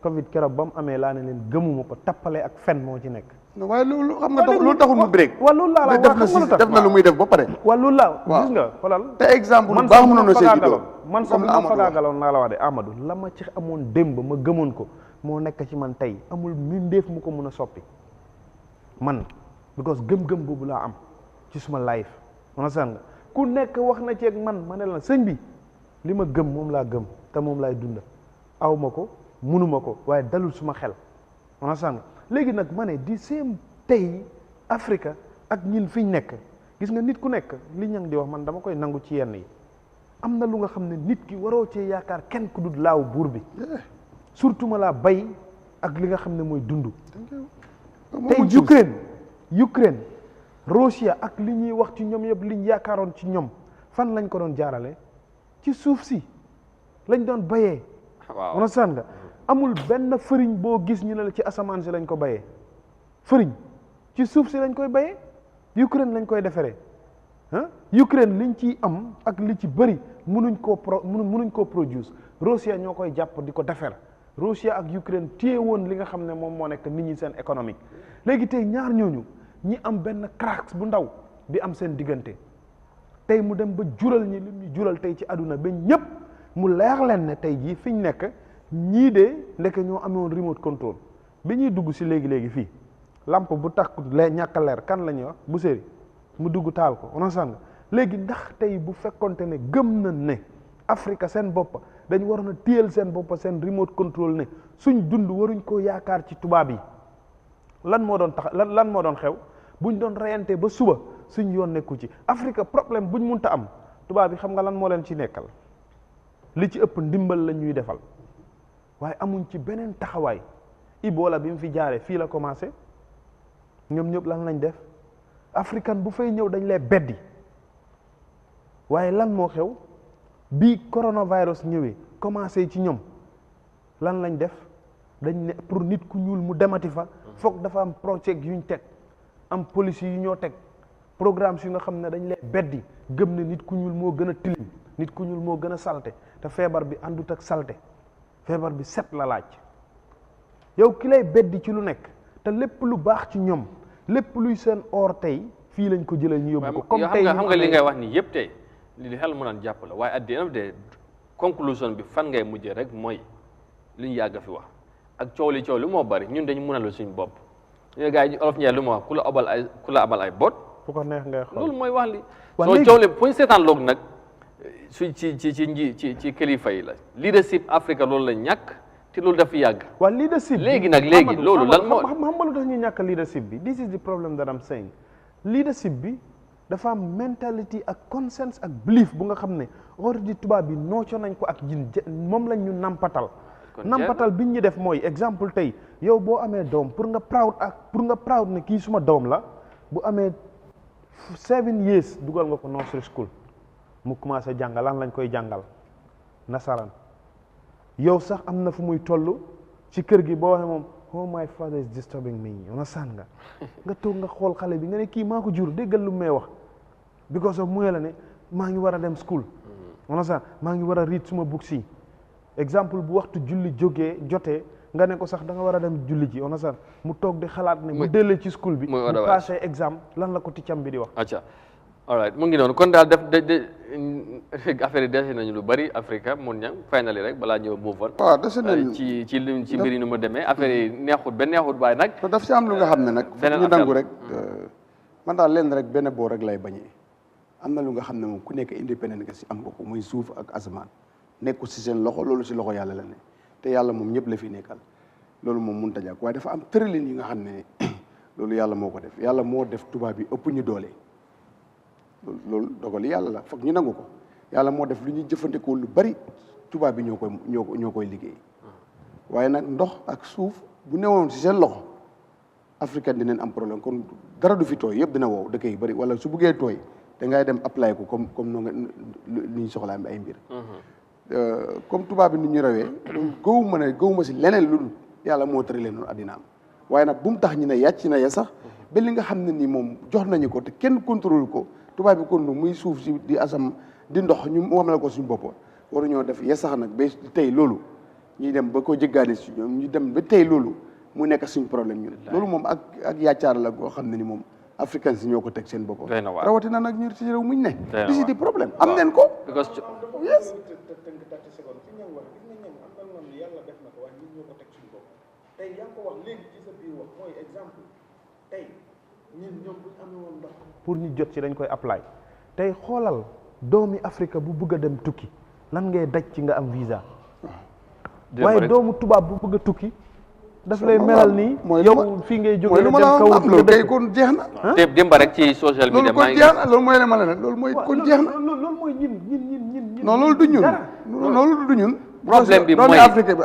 Covid keroog ba mu amee laa ne leen gëmuma ko tappale ak fen moo ci nekk. waaye loolu xam nga loolu taxul mu break. waaw loolu laa la wax def na lu muy def ba pare. waaw loolu laa gis nga xoolal. te exemple bu baax mënoon na see juddoo man sax ma fagaagaloon naa la wax de Amadou la ma ci amoon démb ma gëmoon ko moo nekk ci man tey amul mbindeef mu ko mun a soppi man because gëm-gëm boobu laa am ci suma life understand nga ku nekk wax na ci ak man ma ne la sëñ bi li ma gëm moom laa gëm te moom laay dunda aw ma ko munuma ko waaye dalul suma xel understand nga léegi nag ma ne di same tey Afrique ak ñin fiñ nekk gis nga nit ku nekk li ñang di wax man dama koy nangu ci yenn yi am na lu nga xam ne nit ki waroo cee yaakaar kenn ku dul laaw buur bi surtout ma laa bay ak li nga xam ne mooy dund tey Ukraine Russia ak li ñuy wax ci ñoom yëpp liñ yaakaaroon ci ñoom fan lañ ko doon jaarale ci suuf si lañ doon bayee understand nga amul benn fëriñ boo gis ñu ne la ci asamaan si lañ ko bayee fëriñ ci suuf si lañ koy bayee Ukraine lañ koy defaree Ukraine liñ ciy am ak li ci bëri munuñ koo produce Russia ñoo koy jàpp di ko defar Russia ak Ukraine téye woon li nga xam ne moom moo nekk nit ñi seen économique léegi tey ñaar ñooñu ñi am benn cracks bu ndaw bi am seen diggante tey mu dem ba jural ñi li ñu jural tey ci àdduna ba ñëpp mu leer leen ne tey jii fi ñu nekk ñii de ndeke ñoo amoon remote control bi ñuy dugg si léegi fii lampe bu takk ñàkk a leer kan la ñuy wax bu séeri mu dugg taal ko onosaan nga léegi ndax tey bu fekkonte ne gëm na ne Afrique seen bopp dañ waroon a téyel seen bopp seen remote control ne suñ dund waruñ koo yaakaar ci tubaab yi lan moo doon tax lan moo doon xew buñ doon reyante ba suba suñ yoon nekku ci Afrique problème buñ munta am tubaab yi xam nga lan moo leen ci nekkal li ci ëpp ndimbal la ñuy defal waaye amuñ ci beneen taxawaay Ebola bi mu fi jaaree fii la commencé ñoom ñëpp lan lañ def africain bu fay ñëw dañ lay beddi waaye lan moo xew bi coronavirus ñëwee commencé ci ñoom lan lañ def dañ ne pour nit ku ñuul mu demati fa foog dafa am projet yuñ teg am police yu ñoo teg programme yu nga xam ne dañ lay beddi gëm ne nit ku ñuul moo gën a tilim nit ku ñuul moo gën a salte te feebar bi àndut ak salte feebar bi set la laaj yow ki lay beddi ci lu nekk te lépp lu baax ci ñoom lépp luy seen or tey fii lañ ko jëlee ñu yóbbu ko comme tey xam nga li ngay wax ni yëpp tey li xel mu naan jàpp la waaye at the end of the day conclusion bi fan ngay mujjee rek mooy li ñu yàgg fi wax ak coow li moo bari ñun dañu mënal suñu bopp ñu gars yi olof ñee lu ma wax ku la abal ay bot fu ko neex ngay xool loolu mooy wax li soo coow li fu ñu seetaan loog nag su ci kilifa yi la leadership Africa loolu la ñàkk te loolu dafa yàgg waaw leadership léegi loolu lan moo xam nga lu tax ñu ñàkk leadership bi this is the problem that I'm saying leadership bi dafa am mentality ak conscience ak belief bu nga xam ne already tubaab bi nooco nañ ko ak jin moom lañ ñu nampatal biñ ñu def mooy exemple tey yow boo amee doom pour nga proud ne kii suma doom la bu amee 7 years dugal nga ko nursery school mu commencé jàngal lan lañ koy jàngal nasaraan yow sax am na fu muy toll ci kër gi boo waxee moom oh my father is disturbing me nasaan nga toog nga xool xale bi nga ne kii maa ko jur déggal lu may wax because of muy la ne maa ngi war a dem school nasaan maa ngi war a read suma books yi exemple bu waxtu julli jotee nga ne ko sax da nga war a dem julli ji nasaan mu toog di xalaat ne mu dellee ci school bi mu passé exam lan la ko ticcam bi di wax acca all right mu ngi noonu kon daal affaire yi dese nañu lu bari Africa mun ña finally rek balaa ñëw move on waaw dese nañu ci mbir yi nu mu demee affaire yi neexut waaye nag daf si am lu nga xam ne nag ñu nangu rek man daal leen rek benn boo rek lay bañee am na lu nga xam ne moom ku nekk indépendant nga si am nga ko muy suuf ak asamaan nekku si seen loxo loolu si loxo yàlla la ne te yàlla moom ñëpp la fi nekkal loolu moom mënut a ñàkk waaye dafa am tëralin yi nga xam ne loolu yàlla moo ko def yàlla moo def tubaab bi ëpp ñu doole loolu dogal yàlla la foog ñu nangu ko yàlla moo def lu ñuy jëfandikoo lu bari tubaab bi ñoo koy liggéey waaye nag ndox ak suuf bu newoon ci seen loxo africain dinañ am problème kon dara du fi tooy yëpp dina wow dëkk yu bari wala su buggee tooy da ngay dem apply ko comme noo nga li ñu soxlaa ay mbir comme tubaab bi ni ñu rawee gëwuma si leneen lu dul yàlla moo tëralee noonu addinaam waaye nag bu mu tax ñu ne yàcc na ya sax ba li nga xam ne ni moom jox nañu ko te kenn contrôle ko tubaab bi kon muy suuf si di asam di ndox ñu moomale ko suñu bopp waruñoo def ya sax nag ba tey loolu ñuy dem ba ko jéggaani si ñoom ñu dem ba tey loolu mu nekk suñu problème ñun loolu moom ak yàccaar la goo xam ne ni moom africain si ñoo ko teg seen bopp rawatina nag ñu si réew muñ ne di si di problème am neen ko yes tey yaa ngi ko wax léegi ci sa biir wax mooy exemple tey ñun ñoom bu ñu amee woon ndox pour ñu jot ci dañ koy apply tey xoolal doomi Afrique bu bëgg a dem tukki lan ngay daj ci nga am visa waaye doomu tubaab bu bëgg a tukki daf lay melal nii yow fii ngay jógee dem kaw loolu kay kon jeex na démb rek ci social media loolu kon jeex na loolu mooy ne ma la loolu mooy kon jeex na loolu mooy ñin non loolu du ñun loolu du ñun problème bi doomi mooy Afrique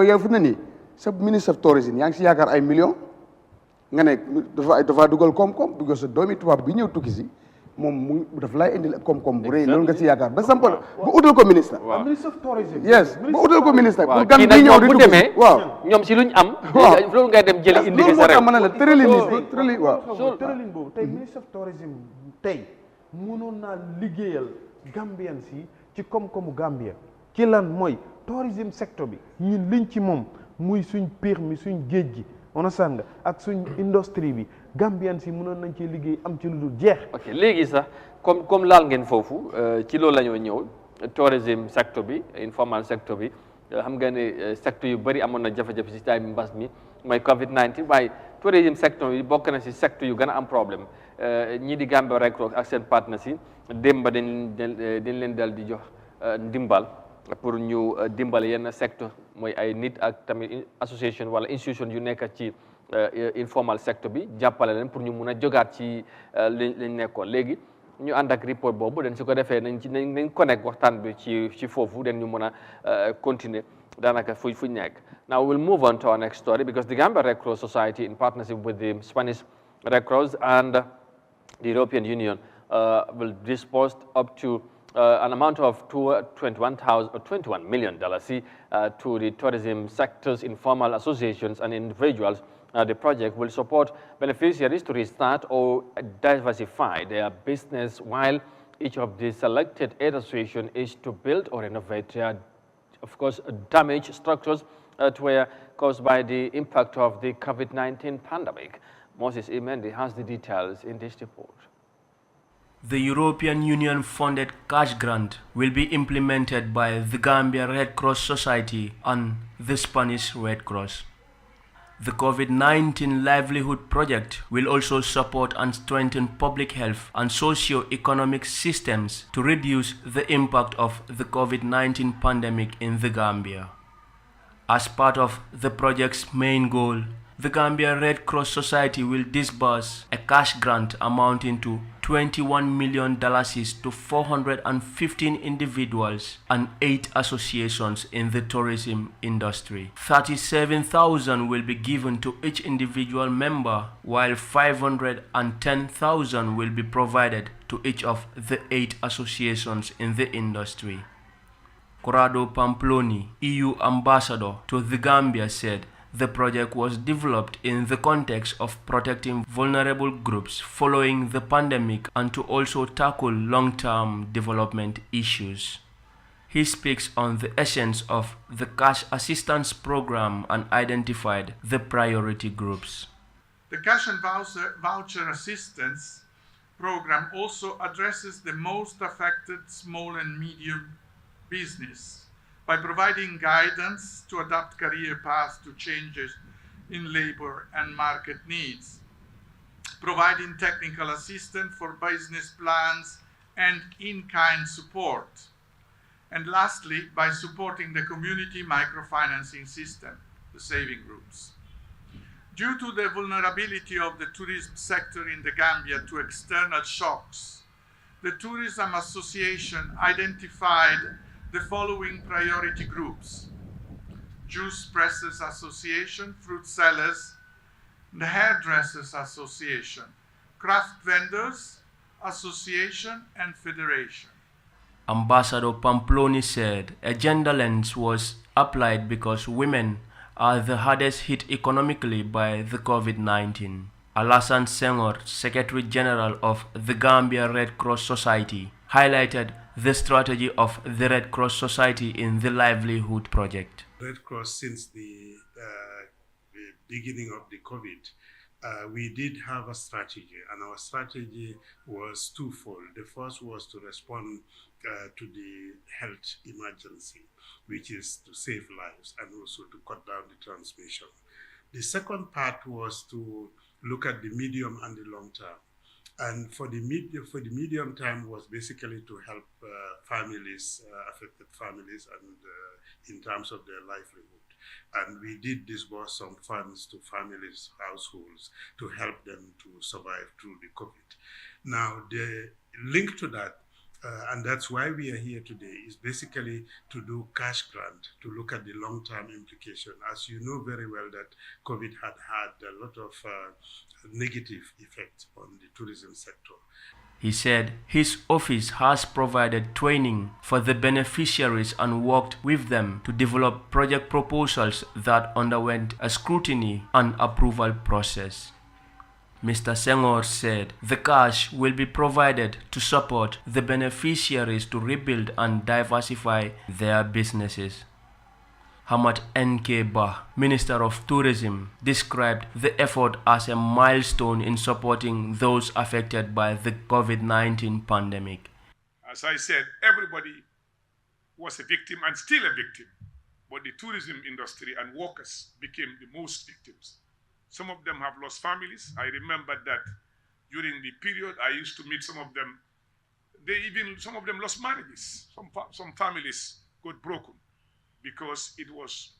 yow fu ne nii sa ministre of tourism yaa ngi si yaakaar ay millions nga ne dafa dugal koom-koom because doomi tubaab bi ñëw tukki si moom mu daf lay indil koom-koom bu rëy loolu nga si yaakaar ba sampal bu utal ko ministre ministre of tourism yes bu utal ko ministre pour gan kii bi nag ñëw ñoom di bu tukki si demee waaw ñoom si luñ am waaw loolu ngay dem jëli indi loolu sa moo tax réew ma ne la tëralin waaw tëralin boobu tey ministre of tourism tey mënoon naa liggéeyal Gambien si ci koom-koomu Gambia ci lan mooy tourism secteur bi ñun liñ ci moom muy suñ piir mi suñ géej gi understand nga ak suñ industrie bi Gambien si mënoon nañ ci liggéey am ci lu dul jeex. ok léegi sax comme laal ngeen foofu ci loolu la ñoo ñëw tourism secteur bi informal secteur bi xam nga ne secteur yu bëri amoon na jafe-jafe si time mbas mi mooy Covid-19 waaye tourism secteur bi bokk na si secteur yu gën a am problème ñii di Gambia Red Cross ak seen partenaires yi démb dañ leen dal di jox ndimbal pour ñu dimbale yenn secteur mooy ay nit ak tamit association wala institution yu nekk ci informal secteur bi jàppale leen pour ñu mun a jogaat ci liñ nekkoon léegi ñu ànd ak report boobu dañ su ko defee nañ connect waxtaan bi ci foofu den ñu mun a continuer daanaka fuñ nekk. Now we'll move on to our next story because the Gambia Red Cross Society in partnership with the Spanish Red Cross and the European Union will disburse up to an amount of $21 million to the tourism sector's informal associations and individuals. The project will support beneficiaries to restart or diversify their business, while each of the selected aid associations is to build or renovate their, of course, damaged structures that were caused by the impact of the COVID-19 pandemic. Moses Imendi has the details in this report. The European Union funded cash grant will be implemented by the Gambia Red Cross Society and the Spanish Red Cross. The COVID-19 Livelihood Project will also support and strengthen public health and socio-economic systems to reduce the impact of the COVID-19 pandemic in the Gambia. As part of the project's main goal, the Gambia Red Cross Society will disburse a cash grant amounting to $21 million to 415 individuals and 8 associations in the tourism industry. $37,000 will be given to each individual member, while $510,000 will be provided to each of the 8 associations in the industry. Corrado Pamploni, EU ambassador to the Gambia, said the project was developed in the context of protecting vulnerable groups following the pandemic and to also tackle long-term development issues. He speaks on the essence of the cash assistance program and identified the priority groups. The cash and voucher assistance program also addresses the most affected small and medium business by providing guidance to adapt career paths to changes in labor and market needs, providing technical assistance for business plans and in-kind support, and lastly, by supporting the community microfinancing system, the saving groups. Due to the vulnerability of the tourism sector in the Gambia to external shocks, the Tourism Association identified the following priority groups: Juice Pressers Association, Fruit Sellers, the Hairdressers Association, Craft Vendors Association, and Federation. Ambassador Pamploni said a gender lens was applied because women are the hardest hit economically by the COVID-19. Alassane Senghor, Secretary General of the Gambia Red Cross Society, highlighted the strategy of the Red Cross Society in the Livelihood Project. Red Cross, since the beginning of the COVID, we did have a strategy, and our strategy was twofold. The first was to respond to the health emergency, which is to save lives and also to cut down the transmission. The second part was to look at the medium and the long term. And for the medium term was basically to help families, affected families, and in terms of their livelihood. And we did disburse some funds to families, households, to help them to survive through the COVID. Now, the link to that, and that's why we are here today, is basically to do cash grant, to look at the long-term implication. As you know very well that COVID had a lot of negative effects on the tourism sector. He said his office has provided training for the beneficiaries and worked with them to develop project proposals that underwent a scrutiny and approval process. Mr. Senghor said the cash will be provided to support the beneficiaries to rebuild and diversify their businesses. Hamad N.K. Bah, Minister of Tourism, described the effort as a milestone in supporting those affected by the COVID-19 pandemic. As I said, everybody was a victim and still a victim, but the tourism industry and workers became the most victims. Some of them have lost families. I remember that during the period I used to meet some of them, some of them lost marriages. Some families got broken because it was,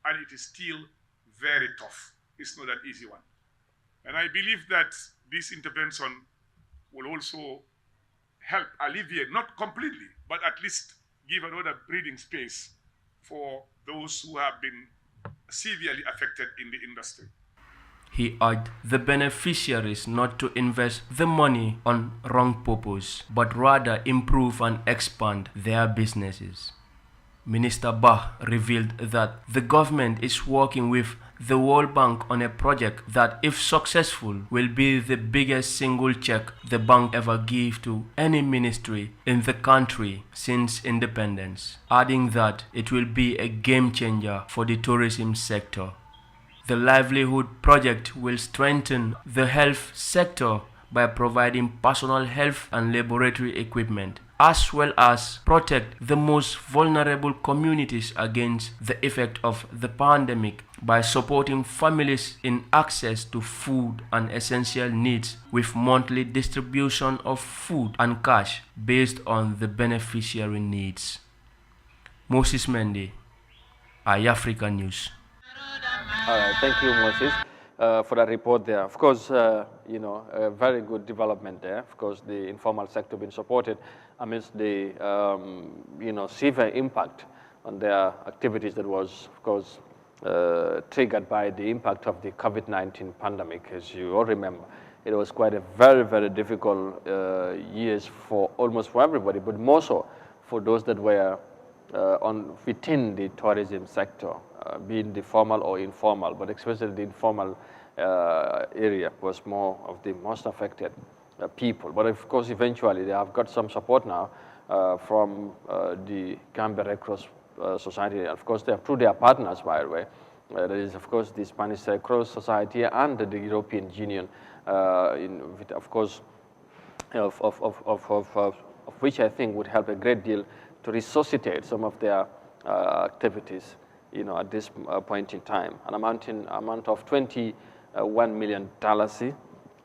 and it is still very tough. It's not an easy one. And I believe that this intervention will also help alleviate, not completely, but at least give another breathing space for those who have been severely affected in the industry. He urged the beneficiaries not to invest the money on wrong purpose, but rather improve and expand their businesses. Minister Bah revealed that the government is working with the World Bank on a project that, if successful, will be the biggest single check the bank ever gave to any ministry in the country since independence, adding that it will be a game changer for the tourism sector. The Livelihood Project will strengthen the health sector by providing personal health and laboratory equipment, as well as protect the most vulnerable communities against the effect of the pandemic by supporting families in access to food and essential needs with monthly distribution of food and cash based on the beneficiary needs. Moses Mendy, iAfrica News. All right, thank you, Moses, for that report there. Of course, a very good development there. Of course, the informal sector being supported amidst the, severe impact on their activities that was, of course, triggered by the impact of the COVID-19 pandemic. As you all remember, it was quite a very, very difficult years for almost for everybody, but more so for those that were within the tourism sector, being the formal or informal, but especially the informal area was more of the most affected people. But of course, eventually they have got some support now from the Gambia Red Cross Society. Of course, they have through their partners, by the way. There is, of course, the Spanish Red Cross Society and the European Union, of course, of which I think would help a great deal to resuscitate some of their activities, at this point in time. An amount of $21 million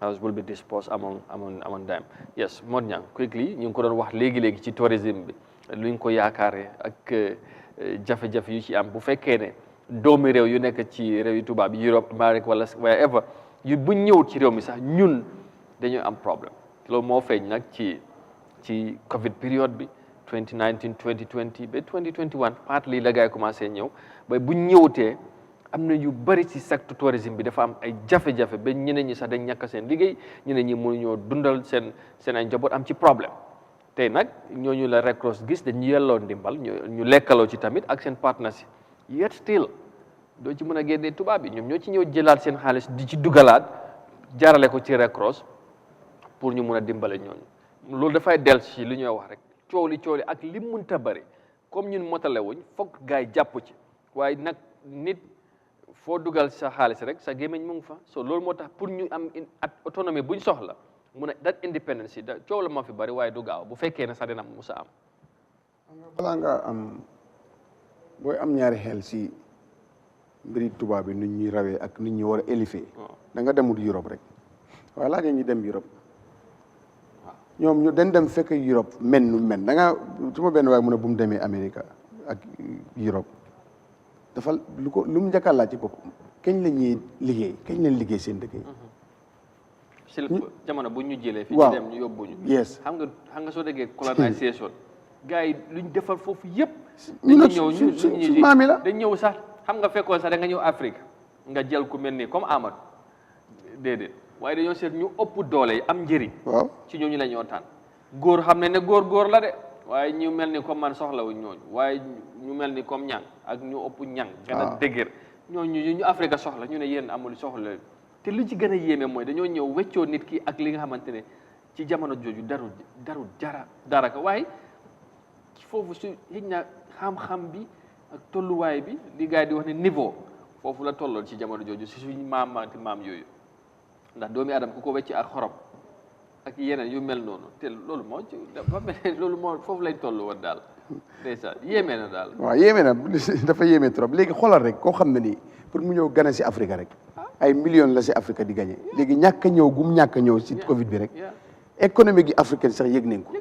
will be dispersed among them. Yes, Modnyang, quickly, ñu ngi ko doon wax léegi ci tourisme bi luñ ko yaakaare ak jafe-jafe yu ci am bu fekkee ne doomi réew yu nekk ci réew yu tubaab bi Europe Amérique wala wherever yu buñ ñëwut ci réew mi sax ñun dañuy am problème loolu moo feeñ nag ci Covid période bi 2019 2020 ba 2021 partly la gars yi commencé ñëw ba buñ ñëwutee am na yu bëri ci secteur tourisme bi dafa am ay jafe-jafe ba ñeneen ñi sax dañ ñàkk seen liggéey ñeneen ñi mënuñoo dundal seen ay njaboot am ci problème tey nag ñooñu la Red Cross gis dañu yelloo ndimbal ñu lekkaloo ci tamit ak seen partenaires yi yet still doo ci mën a génnee tubaab bi ñoom ñoo ci ñëw jëlaat seen xaalis di ci dugalaat jaarale ko ci Red Cross pour ñu mën a dimbale ñooñu loolu dafay del ci li ñuy wax rek coow li ak li mënta bëri comme ñun motale wuñ foog gars yi jàpp ci waaye nag nit foo dugal sa xaalis rek sa gémmiñ mu ngi fa so loolu moo tax pour ñu am autonomie buñ soxla mu ne that independence da coow la moo fi bëri waaye du gaaw bu fekkee ne sax dina musa am balaa nga am booy am ñaari xel si mbiri tubaab bi nit ñuy rawee ak nit ñi war a élevé da nga demul Europe rek waaye laajee ñi dem Europe ñoom ñu dañ dem fekk Europe men nu men da nga su ma benn waaye mu ne bu mu demee Amérique ak Europe dafa lu mu njëkk a laaj ci boppam kañ la ñuy liggéey kañ leen liggéey seen dëkk yi si jamono bu ñu jëlee fi waaw ñu dem ñu yóbbuñu yes xam nga soo déggee colonisation gars yi luñ defal foofu yëpp dañu ñëw ñu maam yi la dañ ñëw sax xam nga fekkoon sax da nga ñëw Afrique nga jël ku mel ni comme Amadou déedéet waaye dañoo seet ñu ëpp doole yi am njëriñ waaw ci ñooñu la ñoo tànn góor xam ne góor la de waaye ñu mel ni comme man soxlawuñ ñooñu waaye ñu mel ni comme ñang ak ñu ëpp ñang gën a dëgër ñooñu ñu Afrique soxla ñu ne yéen amul soxla te lu ci gën a yéeme mooy dañoo ñëw weccoo nit ki ak li nga xamante ne ci jamono jooju darul dara ka waaye foofu su yëg na xam-xam bi ak tolluwaay bi li gars yi di wax ne niveau foofu la tolloon ci jamono jooju si suñ maam yooyu ndax doomi adam ku ko wecc ak xorom ak yeneen yu mel noonu te loolu moo ci dafa mel ne loolu moo foofu lañ toll woon daal ndeysaan yéeme na daal waaw yéeme na dafa yéeme trop léegi xoolal rek koo xam ne nii pour mu ñëw gane si Afrique rek ay millions la si Afrique di gagné léegi ñàkk a ñëw gum ñàkk a ñëw si Covid bi rek économie gi africaine sax yëg nañ ko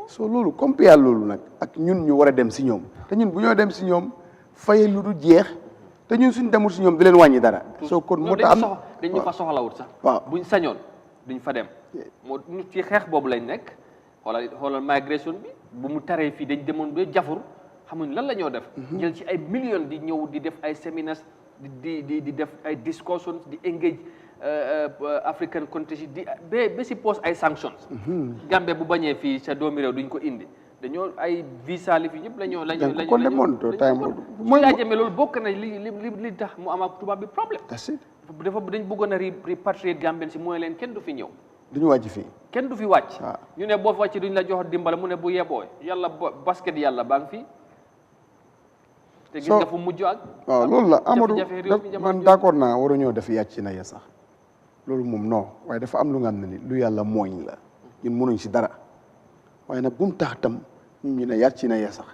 soo loolu compare loolu nag ak ñun ñu war a dem si ñoom te ñun bu ñoo dem si ñoom faye lu du jeex te ñun suñ demul si ñoom di leen wàññi dara soo kon moo tax am dañu fa soxlawut sax waaw buñ sañoon duñ fa dem moo nit ci xeex boobu lañ nekk xoolal migration bi bu mu taree fii dañ demoon ba jafur xamuñ lan la ñoo def jël ci ay millions di ñëw di def ay séminaires di def ay discussions di engage African countries di ba si pose ay sanctions Gambie bu bañee fii sa doomi réew duñ ko indi dañoo ay visa li fi yëpp lañu ko demoon mooy laa jëmee loolu bokk na li tax mu am ak tubaab bi problème dafa dañ bëggoon a repatriate Gambien si mooy leen kenn du fi ñëw duñu wàcc fii kenn du fi wàcc ñu ne boo fi wàcc duñ la jox dimbal mu ne bu yeboo yàlla basket yàlla baa ngi fii te gis nga fu mujj ak waaw loolu la Amadou man d'accord naa waruñoo def yàcc na ya sax loolu moom non waaye dafa am lu nga xam ne ni lu yàlla mooñ la ñun mënuñ si dara waaye nag bu mu tax tam ñu ne yàcc na ya sax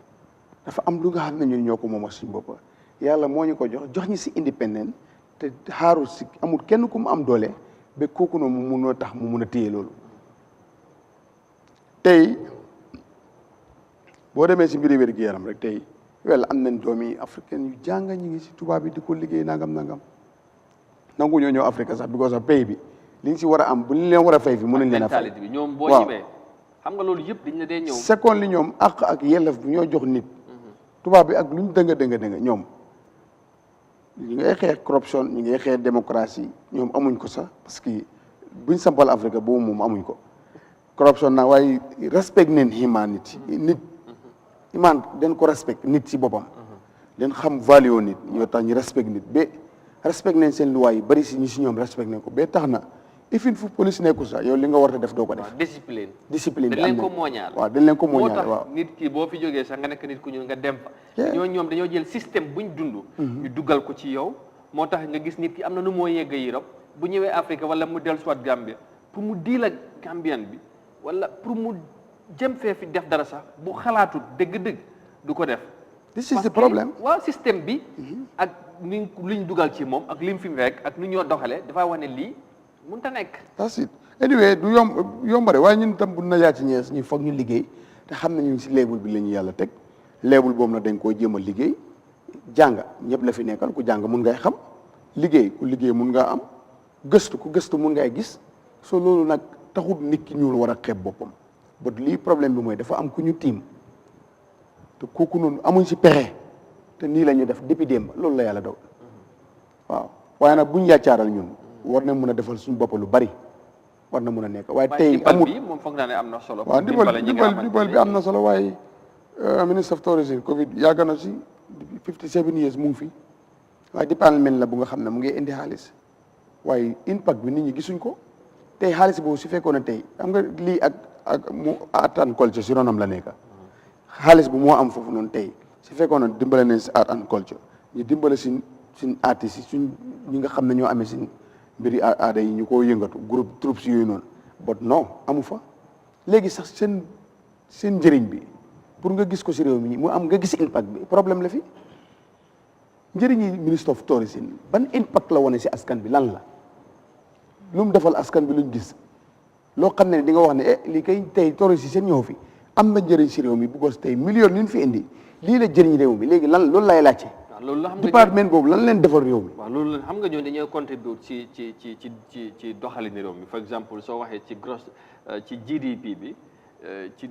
dafa am lu nga xam ne ñun ñoo ko moom ak suñu bopp yàlla moo ñu ko jox ñi si indépendant te xaarul si amul kenn ku mu am doole ba kooku noonu mu munoo tax mu mun a téye loolu tey boo demee si mbiri wér-gu-yaram rek tey wel am nañ doomi africaine yu jàng ñu ngi si tubaab bi di ko liggéey nangam nangu ñoo ñëw Afrique sax because of pays bi li ñu si war a am bu ñu leen war a fay fi mën nañ leen a fay bi ñoom boo ñëwee xam nga loolu yëpp dañ la dee ñëw seconde li ñoom ak yelleef bu ñoo jox nit tubaab bi ak lu ñu dënga ñoom ñu ngay xeex corruption ñu ngay xeex démocratie ñoom amuñ ko sax parce que buñ sampal Afrique boobu moom amuñ ko corruption naa waaye respect neen humanity nit iman den ko respect nit si boppam den xam value nit ñoo tax ñu respect nit ba respect nañ seen luwaay yi bari si ñi si ñoom respect nañ ko ba tax na ifin fu police nekku sax yow li nga war a def doo ko def discipline dañ leen ko mooñaal waaw dañ leen ko mooñaal waaw nit ki boo fi jógee sax nga nekk nit ku ñuul nga dem fa ñoom dañoo jël système buñ dund ñu dugal ko ci yow moo tax nga gis nit ki am na nu moo yegg Europe bu ñëwee Afrique wala mu dellu soit Gambie pour mu diil ak Gambien bi wala pour mu jëm fee fi def dara sax bu xalaatu dëgg-dëgg du ko def this is the problem waaw système bi ak ni liñ dugal ci moom ak lim fi fekk ak nu ñoo doxalee dafaa wane lii mënut a nekk. that's it anyway du yombare waaye ñun tam bu na yaa ci ñees ñu foog ñu liggéey te xam nañu si leebul bi la ñu yàlla teg leebul boobu nag dañ koo jéem a liggéey jàng ñëpp la fi nekkal ku jàng mun ngay xam liggéey ku liggéey mun ngaa am gëstu ku gëstu mun ngay gis so loolu nag taxut nit ki ñuul war a xeeb boppam but lii problème bi mooy dafa am ku ñu tiim te kooku noonu amuñ si pexe te nii la ñu def depuis démb loolu la yàlla daw waaw waaye nag buñ yaccaaral ñun war na mun a defal suñu bopp lu bari war na mun a nekk waaye tey amul moom foog naa ne am na solo. waaw ndimbal bi am na solo waaye ministre of tourism Covid yàgg na si 57 years mu ngi fi waaye département la bu nga xam ne mu ngi indi xaalis waaye impact bi nit ñi gisuñ ko tey xaalis boobu su fekkoon ne tey xam nga lii ak mu art and culture si ronam la nekk xaalis bu moo am foofu noonu tey su fekkoon ne dimbale nañ si art and culture ñu dimbale suñ artistes yi suñ ñi nga xam ne ñoo amee si mbiri aada yi ñu ko yëngatu groupe troupes yooyu noonu but non amu fa léegi sax seen njëriñ bi pour nga gis ko si réew mi mu am nga gis impact bi problème la fi njëriñi ministre of tourism ban impact la wane si askan bi lan la lu mu defal askan bi luñ gis loo xam ne di nga wax ne lii kay tey tourisme yi seen ñëw fi am na njëriñ si réew mi bu ko tey million ñu fi indi lii la jëriñ réew mi léegi lan loolu lay laajte loolu la xam nga département boobu lan leen defal réew mi. waaw loolu la xam nga ñoo dañoo contribuer ci doxalin réew mi for exemple soo waxee ci gross ci GDP bi ci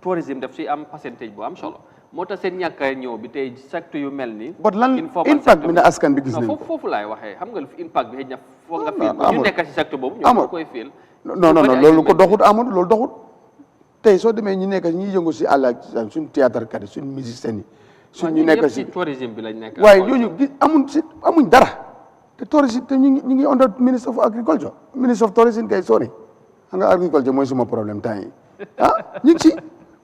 tourisme daf si am pourcentage bu am solo moo tax seen ñàkk a ñëw bi tey secteur yu mel nii. but lan impact bi ne askan bi gis nañ ko foofu laay waxee xam nga impact bi xëy na foog nga fiil ñu nekk si secteur boobu ñoo koy fiil non loolu ko doxut amul loolu doxut tey soo demee ñu nekk ñi yëngu si àll suñ théâtre kat yi suñ musiciens yi suñ ñu nekk si tourisme bi lañ nekk waaye ñooñu gis amuñ dara te tourisme te ñu ngi under ministre of agriculture ministre of tourism kay sori xam nga agriculture mooy suma problème temps yi ñu ngi si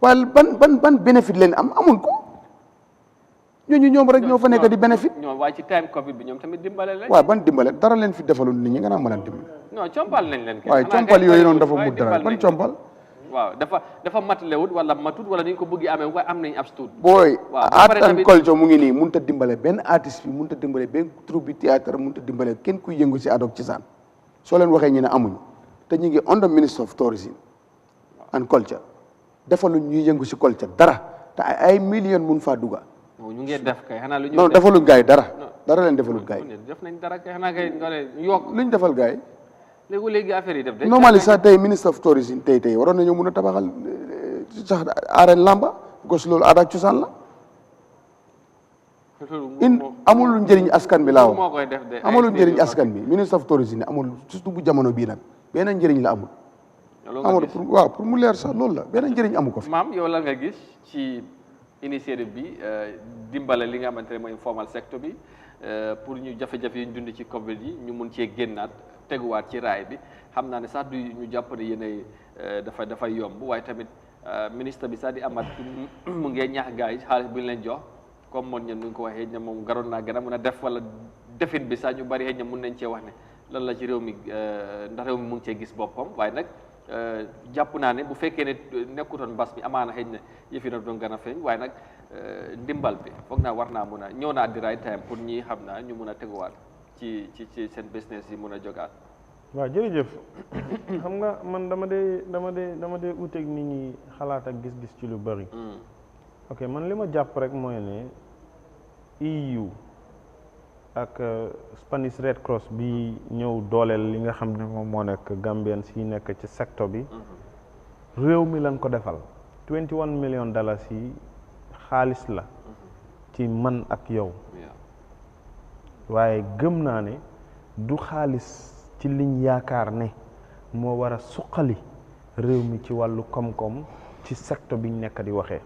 waaye ban bénéfice leen amuñ ko ñooñu ñoom rek ñoo fa nekk di bénéfice ñoom waaye ci time covid bi ñoom tamit dimbale leen waaye ban dimbale dara leen fi defalul nit ñi nga naa mën a dimbale non compal nañ leen waaye compal yooyu noonu dafa mut dara ban compal waaw dafa matalewut wala matut wala ni ñu ko bëgg amee waaye am nañ ab stuut booy art and culture mu ngi nii mënut a dimbale benn artiste bi mënut a dimbale benn troupe bi théâtre mënut a dimbale kenn kuy yëngu si adoog ci saan soo leen waxee ñu ne amuñ te ñu ngi under ministre of tourism and culture defaluñ ñuy yëngu si culture dara te ay millions mun faa dugga ñu ngi def kay xanaa lu ñu non defaluñ gaay dara leen defaluñ gaay def nañ dara kay xanaa kay yokk luñ defal gaay léegi affaire yi def de normally sax tey ministre of tourism tey waroon nañoo mun a tabaxal sax arène lamba gos loolu aada ak cosaan la amul lu njëriñ askan bi laa wax amul lu njëriñ askan bi ministre of tourism amul surtout bu jamono bii nag benn njëriñ la amul amul waaw pour mu leer sax loolu la benn njëriñ amu ko fi maam yow la nga gis ci initiative bi dimbale li nga xamante ne mooy informal secteur bi pour ñu jafe-jafe yi ñu dund ci Covid yi ñu mun cee génnaat teguwaat ci raay bi xam naa ne sax du ñu jàpp ne yéenay dafay yomb waaye tamit ministre bi sax di amat mu ngee ñaax gars yi xaalis bu ñu leen jox comme moom ñun ñu ko waxee ña moom garoon naa gën a mun a def wala defin bi sax ñu bari xëy na mun nañ cee wax ne lan la ci réew mi ndax réew mi mu ngi cee gis boppam waaye nag jàpp naa ne bu fekkee ne nekkutoon mbas mi amaana xëy na yëf yi doon gën a feeñ waaye nag ndimbal bi foog naa war naa mun a ñëw naa di right time pour ñi xam naa ñu mun a teguwaat ci seen business yi mun a jogaat. waaw jërëjëf xam nga man dama dee uteeg nit ñi xalaat ak gis-gis ci lu bari. ok man li ma jàpp rek mooy ne EU ak Spanish Red Cross bi ñëw dooleel li nga xam ne moom moo nekk Gambien si nekk ci secteur bi réew mi lañ ko defal 21 million dollars yi xaalis la ci man ak yow waaye gëm naa ne du xaalis ci liñ yaakaar ne moo war a suqali réew mi ci wàllu koom-koom ci secteur biñ nekk di waxee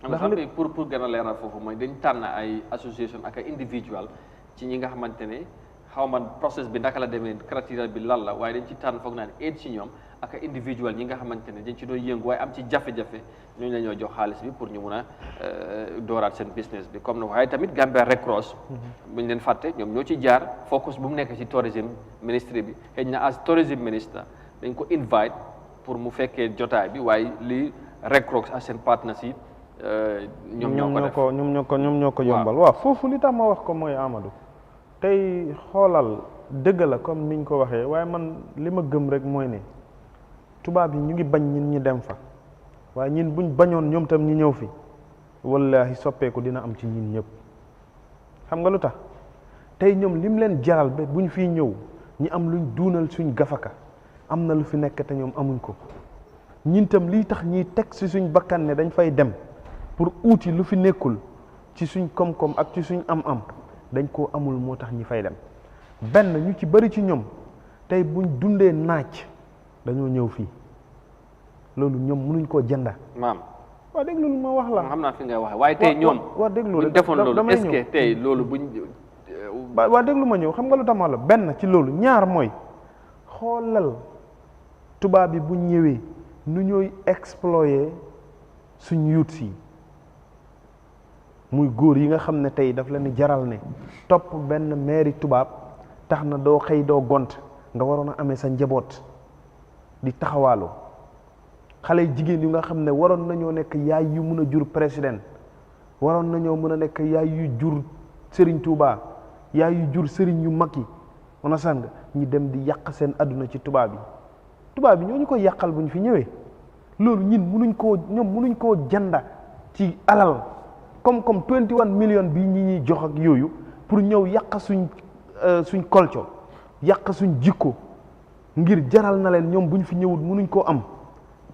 ndax pour gën a leeral foofu mooy dañ tànn ay association ak ay individual ci ñi nga xamante ne xaw ma process bi naka la demee criteria bi lan la waaye dañ ci tànn foog naa ne aide ci ñoom ak ay individual ñi nga xamante ne dañ ci doon yëngu waaye am ci jafe-jafe ñooñu la ñoo jox xaalis bi pour ñu mun a dooraat seen business bi comme na waaye tamit Gambia Red Cross buñ leen fàtte ñoom ñoo ci jaar focus bu mu nekk ci tourism ministry bi xëy na as tourism minister dañ ko invite pour mu fekkee jotaay bi waaye lii Red Cross as seen partnership ñoom ñoo ko yombal waaw foofu li tax ma wax ko mooy Amadou tey xoolal dëgg la comme niñ ko waxee waaye man li ma gëm rek mooy ne tubaab yi ñu ngi bañ ñin ñi dem fa waaye ñin buñ bañoon ñoom tam ñi ñëw fi wallahi soppeeku dina am ci ñin ñëpp xam nga lu tax tey ñoom lim leen jaral ba buñ fiy ñëw ñi am luñ duunal suñ gafaka am na lu fi nekk te ñoom amuñ ko ñun tam lii tax ñiy teg si suñ bakkan ne dañ fay dem pour uuti lu fi nekkul ci suñ koom-koom ak ci suñ am-am dañ koo amul moo tax ñi fay dem benn ñu ci bëri ci ñoom tey buñ dundee naaj dañoo ñëw fii loolu ñoom mënuñ koo jënda maam waaw déglu ma wax la xam naa fi ngay waxee waaye tey ñoom waa déglu buñ defoon loolu est-ce que tey loolu buñ waa déglu ma ñëw xam nga lu tax ma la benn ci loolu ñaar mooy xoolal tubaab bi bu ñëwee nu ñooy exploiter suñ yuut si muy góor yi nga xam ne tey daf leen jaral ne topp benn mairie tubaab tax na doo xëy doo gont nga waroon a amee sa njaboot di taxawaaloo xale jigéen yu nga xam ne waroon nañoo nekk yaay yu mun a jur président waroon nañoo mën a nekk yaay yu jur Serigne Touba yaay yu jur Serigne yu mag yi on a sàng ñi dem di yàq seen àdduna ci tubaab yi ñoo ñu koy yàqal bu ñu fi ñëwee loolu ñun munuñ koo janda ci alal comme 21 million bi ñi ñuy jox ak yooyu pour ñëw yàq suñ culture yàq suñ jikko ngir jaral na leen ñoom bu ñu fi ñëwut munuñ koo am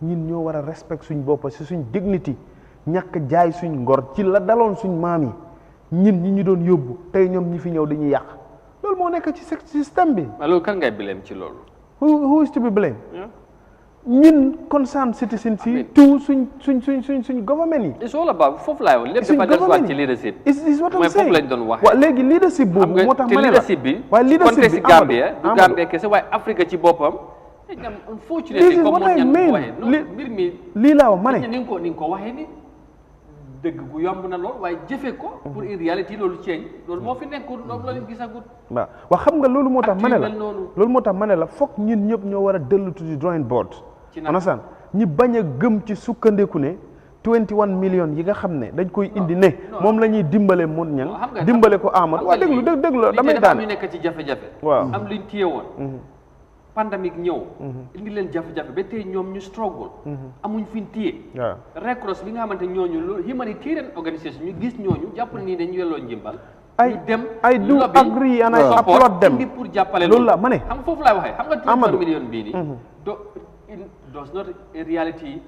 ñun ñoo war a respect suñ bopp si suñ dignity ñàkk jaay suñ ngor ci la daloon suñ maam yi ñun ñi ñu doon yóbbu tey ñoom ñi fi ñëw dañuy yàq loolu moo nekk ci système bi. loolu kan ngay blame ci loolu. who is to be blamed? ñun concerned citizens si tout suñ government yi. it's all about foofu laay wax lépp dafa delluwaat ci leadership. is what I'm mooy saying foofu lañ doon waxee. waaw léegi leadership boobu moo tax ma ne la leadership bi. waaye leadership bi contexte Gambia du Gambia kese waaye Afrique ci boppam. this is what I mean mbir mi lii laa wax ma ne. ni nga ko waxee ni dëgg gu yomb na lool waaye jëfe ko. pour in réalité loolu ceeñ loolu moo fi nekkul loolu la ñu gisagut. waaw xam nga loolu moo tax ma ne la loolu moo tax ma ne la foog ñun ñëpp ñoo war a dellu to the drawing board. understand ñi bañ a gëm ci sukkandeku ne 21 millions yi nga xam ne dañ koy indi ne moom la ñuy dimbale mun ñang dimbale ko Amadou waaw déglu damay daan ñu nekk ci jafe-jafe. waaw am luñ téye woon. pandémique ñëw. indi leen jafe-jafe ba tey ñoom ñu struggle. amuñ fi ñu téye. waaw Red Cross bi nga xamante ñooñu loolu humanitarian organisation ñu gis ñooñu jàpp nii dañu yelloo njëmbal. I do agree and I applaud them. pour jàppale loolu la ma ne. xam foofu laay waxee xam nga 21 million bii nii. does not in reality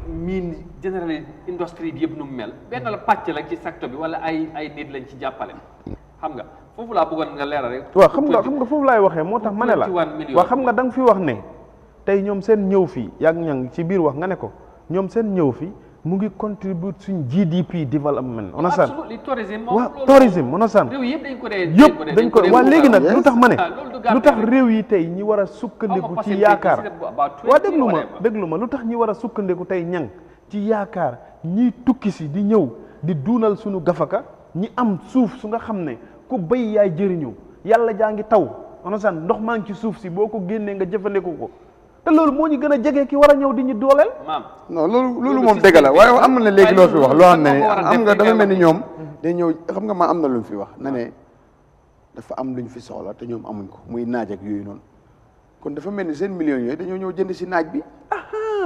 mean generally industrie bi yëpp nu mu mel benn la pàcc la ci secteur bi wala ay nit lañ ci jàppale xam nga foofu laa bëggoon nga leeral rek. waaw xam nga foofu laay waxee moo tax ma ne la waaw xam nga da nga fi wax ne tey ñoom seen ñëw fii yàgg ñang ci biir wax nga ne ko ñoom seen ñëw fii mu ngi contribute suñ GDP development on a san waaw tourisme on a san yëpp dañ ko waa léegi nag lu tax ma ne lu tax réew yi tey ñi war a sukkandiku ci yaakaar waa déglu ma lu tax ñi war a sukkandiku tey ñang ci yaakaar ñiy tukki si di ñëw di duunal suñu gafaka ñi am suuf su nga xam ne ku béy yaay jëriñu yàlla jaa ngi taw on a san ndox maa ngi ci suuf si boo ko génnee nga jëfandiku ko te loolu moo ñu gën a jege ki war a ñëw di ñu dooleel. non loolu moom dëgg la waaye am na léegi loo fi wax loo xam ne am nga dafa mel ni ñoom day ñëw xam nga am na lu mu fi wax na ne dafa am lu ñu fi soxla te ñoom amuñ ko muy naaj ak yooyu noonu kon dafa mel ni seen millions yooyu dañoo ñëw jënd si naaj bi.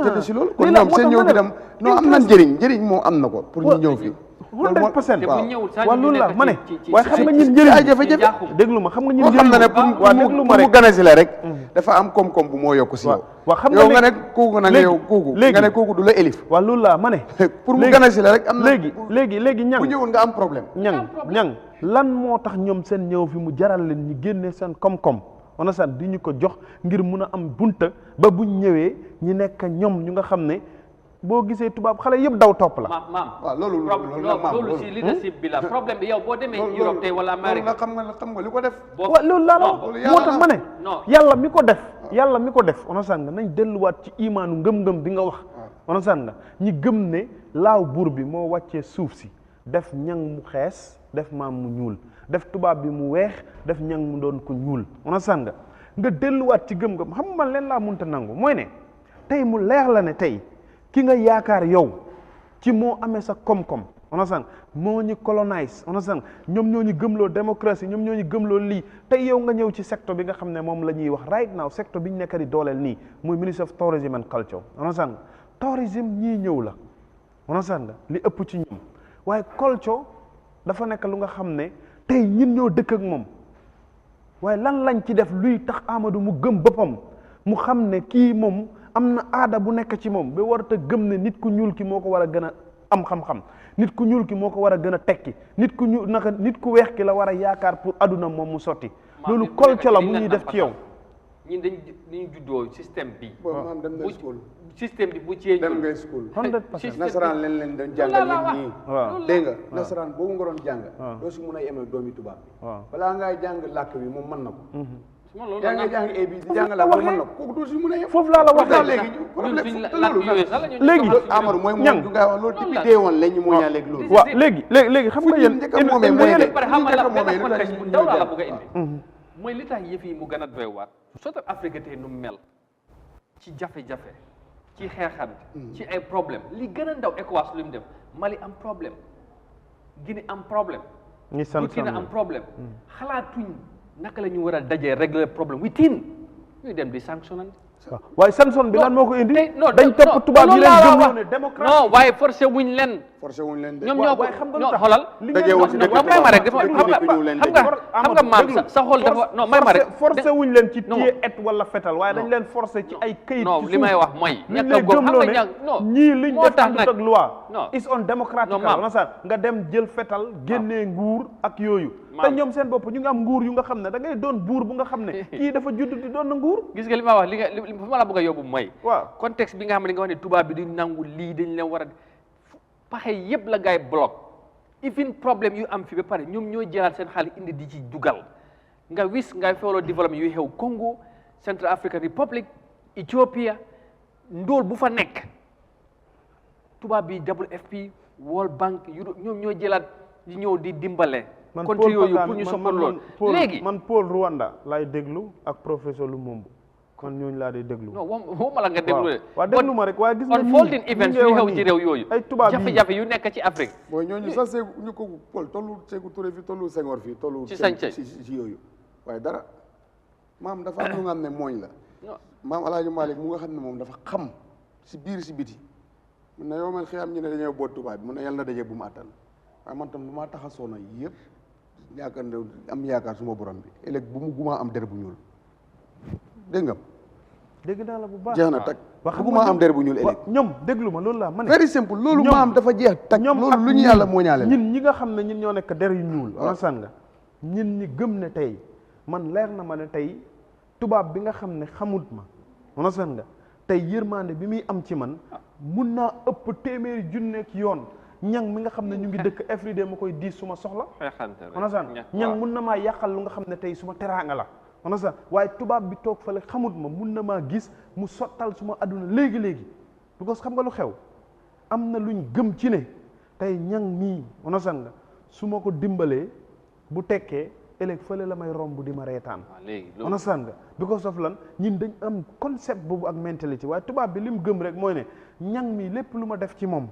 jënd si loolu kon ñoom seen ñëw bi dem non am na njëriñ moom am na ko pour ñu ñëw fii. 100% waaw loolu la ma ne waaye xam nga ñun njëriñ ay jafe-jafe déglu ma xam nga ñun xam na ne pour mu gane si la rek dafa am koom-koom bu moo yokk si yow waaw xam nga yow nga ne kooku na nga yow kooku nga ne kooku du la élif waaw loolu la ma ne pour mu gane si la rek am na léegi ñang bu ñëwoon nga am problème ñang lan moo tax ñoom seen ñëw fi mu jaral leen ñu génne seen koom-koom on a san di ñu ko jox ngir mun a am bunta ba buñ ñëwee ñi nekk ñoom ñu nga xam ne boo gisee tubaab xale yëpp daw topp la. waaw loolu si leadership bi la problème bi yow boo demee Europe tey wala Amérique xam nga li ko def. waaw loolu laa la moo tax ma ne. yàlla mi ko def on a sàng nañ delluwaat ci imaanu ngëm-ngëm bi nga wax. on a sàng ñi gëm ne laaw buur bi moo wàccee suuf si def ñang mu xees def maam mu ñuul def tubaab bi mu weex def ñang mu doon ko ñuul on a sàng nga delluwaat ci gëm-gëm xam nga man leen laa munta nangu mooy ne tey mu leer la ne tey. ki nga yaakaar yow ci moo amee sa koom-koom on a sang moo ñu colonise on a sang ñoom ñoo ñu gëmloo démocratie ñoom ñoo ñu gëmloo lii tey yow nga ñëw ci secteur bi nga xam ne moom la ñuy wax right now secteur bi ñu nekk di dooleel nii muy ministre of tourism and culture on a sang tourism ñii ñëw la on a sang li ëpp ci ñoom waaye culture dafa nekk lu nga xam ne tey ñun ñoo dëkk ak moom waaye lan lañ ci def luy tax Amadou mu gëm boppam mu xam ne kii moom am na aada bu nekk ci moom ba warata gëm ne nit ku ñuul ki moo ko war a gën a am xam-xam nit ku ñuul ki moo ko war a gën a tekki nit ku ñuul naka nit ku weex ki la war a yaakaar pour aduna moom mu sotti loolu culture la bu ñuy def ci yow ñun dañu juddoo système bi maam dem na school système bi bu cee dem ngay school 100% nasaraan leen doon jàngal yéen ñii dégg nga nasaraan boobu nga doon jàng doo si mun a yemee doomi tubaab bi balaa ngay jàng làkk bi moom mën na ko yaa ngi jàng a bi di jàng làkk mën na ko kooku doo si mun a yem foofu laa la wax léegi Amadou mooy moom du nga wax loolu depuis dee woon la ñu moo ñaa léegi loolu waaw léegi xam nga yéen njëkk a moomee mooy de xam nga la benn contexte bu ndaw la bëgg a indi mooy li tax yëf yi mu gën a doy waar South Africa tey nu mel ci jafe-jafe ci xeexante ci ay problème li gën a ndaw ECOWAS lu mu def Mali am problème Guinée am problème Burkina am problème xalaatuñ naka la ñu war a dajee régler problème within ñuy dem di sanctionnante waaye sanction bi lan moo ko indi dañ topp tubaab yi leen gëm ne démocratie non waaye forcé wuñ leen ñoom ñoo ko ñoo xoolal may ma rek xam nga maam sa xol dafa non may ma rek forcé wuñ leen ci téye et wala fetal waaye dañ leen forcé ci ay këyit non li may wax mooy ñàkk a góob xam nga non ñii liñ def àndut ak loi is on démocratique nga dem jël fetal génnee nguur ak yooyu te ñoom seen bopp ñu ngi am nguur yu nga xam ne da ngay doon buur bu nga xam ne kii dafa judd di doon na nguur gis nga li ma wax li nga fu ma la bëgg a yóbbu mooy waaw contexte bi nga xam ne li nga wax ne tubaab bi di nangu lii dañ leen war a paxe yëpp la gaay bloc even problème yu am fi ba pare ñoom ñooy jëlaat seen xaalis indi di ci dugal nga wis ngay feewloo développement yu xew Congo Central African Republic Ethiopia ndóol bu fa nekk tubaab bi WFP World Bank ñoom ñooy jëlaat di ñëw di dimbale contre yooyu pour ñu soppal lool léegi man Paul Rwanda laay déglu ak professeur Lumumba kon ñooñu laa di déglu non woo ma la nga déglu de waaw déglu ma rek waaye gis nga unfolding events yu xew ci réew yooyu ay tubaab yi jafe-jafe yu nekk ci Afrique mooy ñooñu sax Sékou ñu ko Paul tollu Sékou Touré fi tollu Senghor fii tollu ci sañse ci yooyu waaye dara maam dafa am lu nga xam ne mooñ la maam Alaaji Malick mu nga xam ne moom dafa xam si biir si biti mun na yow man xëy am ñu ne dañoo boot tubaab bi mun na yàlla na daje bu mu àttan waaye man tam lu maa tax a soona yëpp yaakaar ne am yaakaar suma borom bi ëllëg bu mu gumaa am der bu ñuul dégg nga dégg naa la bu baax jeex na tag bëgguma am der bu ñuul ëllëg ñoom déglu ma loolu laa ma ne very simple loolu ma am dafa jeex tag loolu lu ñu yàlla moo ñaale ñin ñi nga xam ne ñin ñoo nekk der yu ñuul ansan nga ñin ñi gëm ne tey man leer na ma ne tey tubaab bi nga xam ne xamut ma ansan nga tey yërmande bi muy am ci man mun naa ëpp téeméeri junneek yoon ñang mi nga xam ne ñu ngi dëkk everyday ma koy diis suma soxla ansan ñang mun na maa yàqal lu nga xam ne tey suma teraanga la ansan waaye tubaab bi toog fale xamut ma mun na maa gis mu sottal suma àdduna léegi-léegi because xam nga lu xew am na luñ gëm ci ne tey ñang mii ansan nga su ma ko dimbalee bu tekkee ëllëg fële la may romb di ma reetaan ansan nga because of lan ñin dañ am concept boobu ak mentalité waaye tubaab bi li mu gëm rek mooy ne ñang mii lépp lu ma def ci moom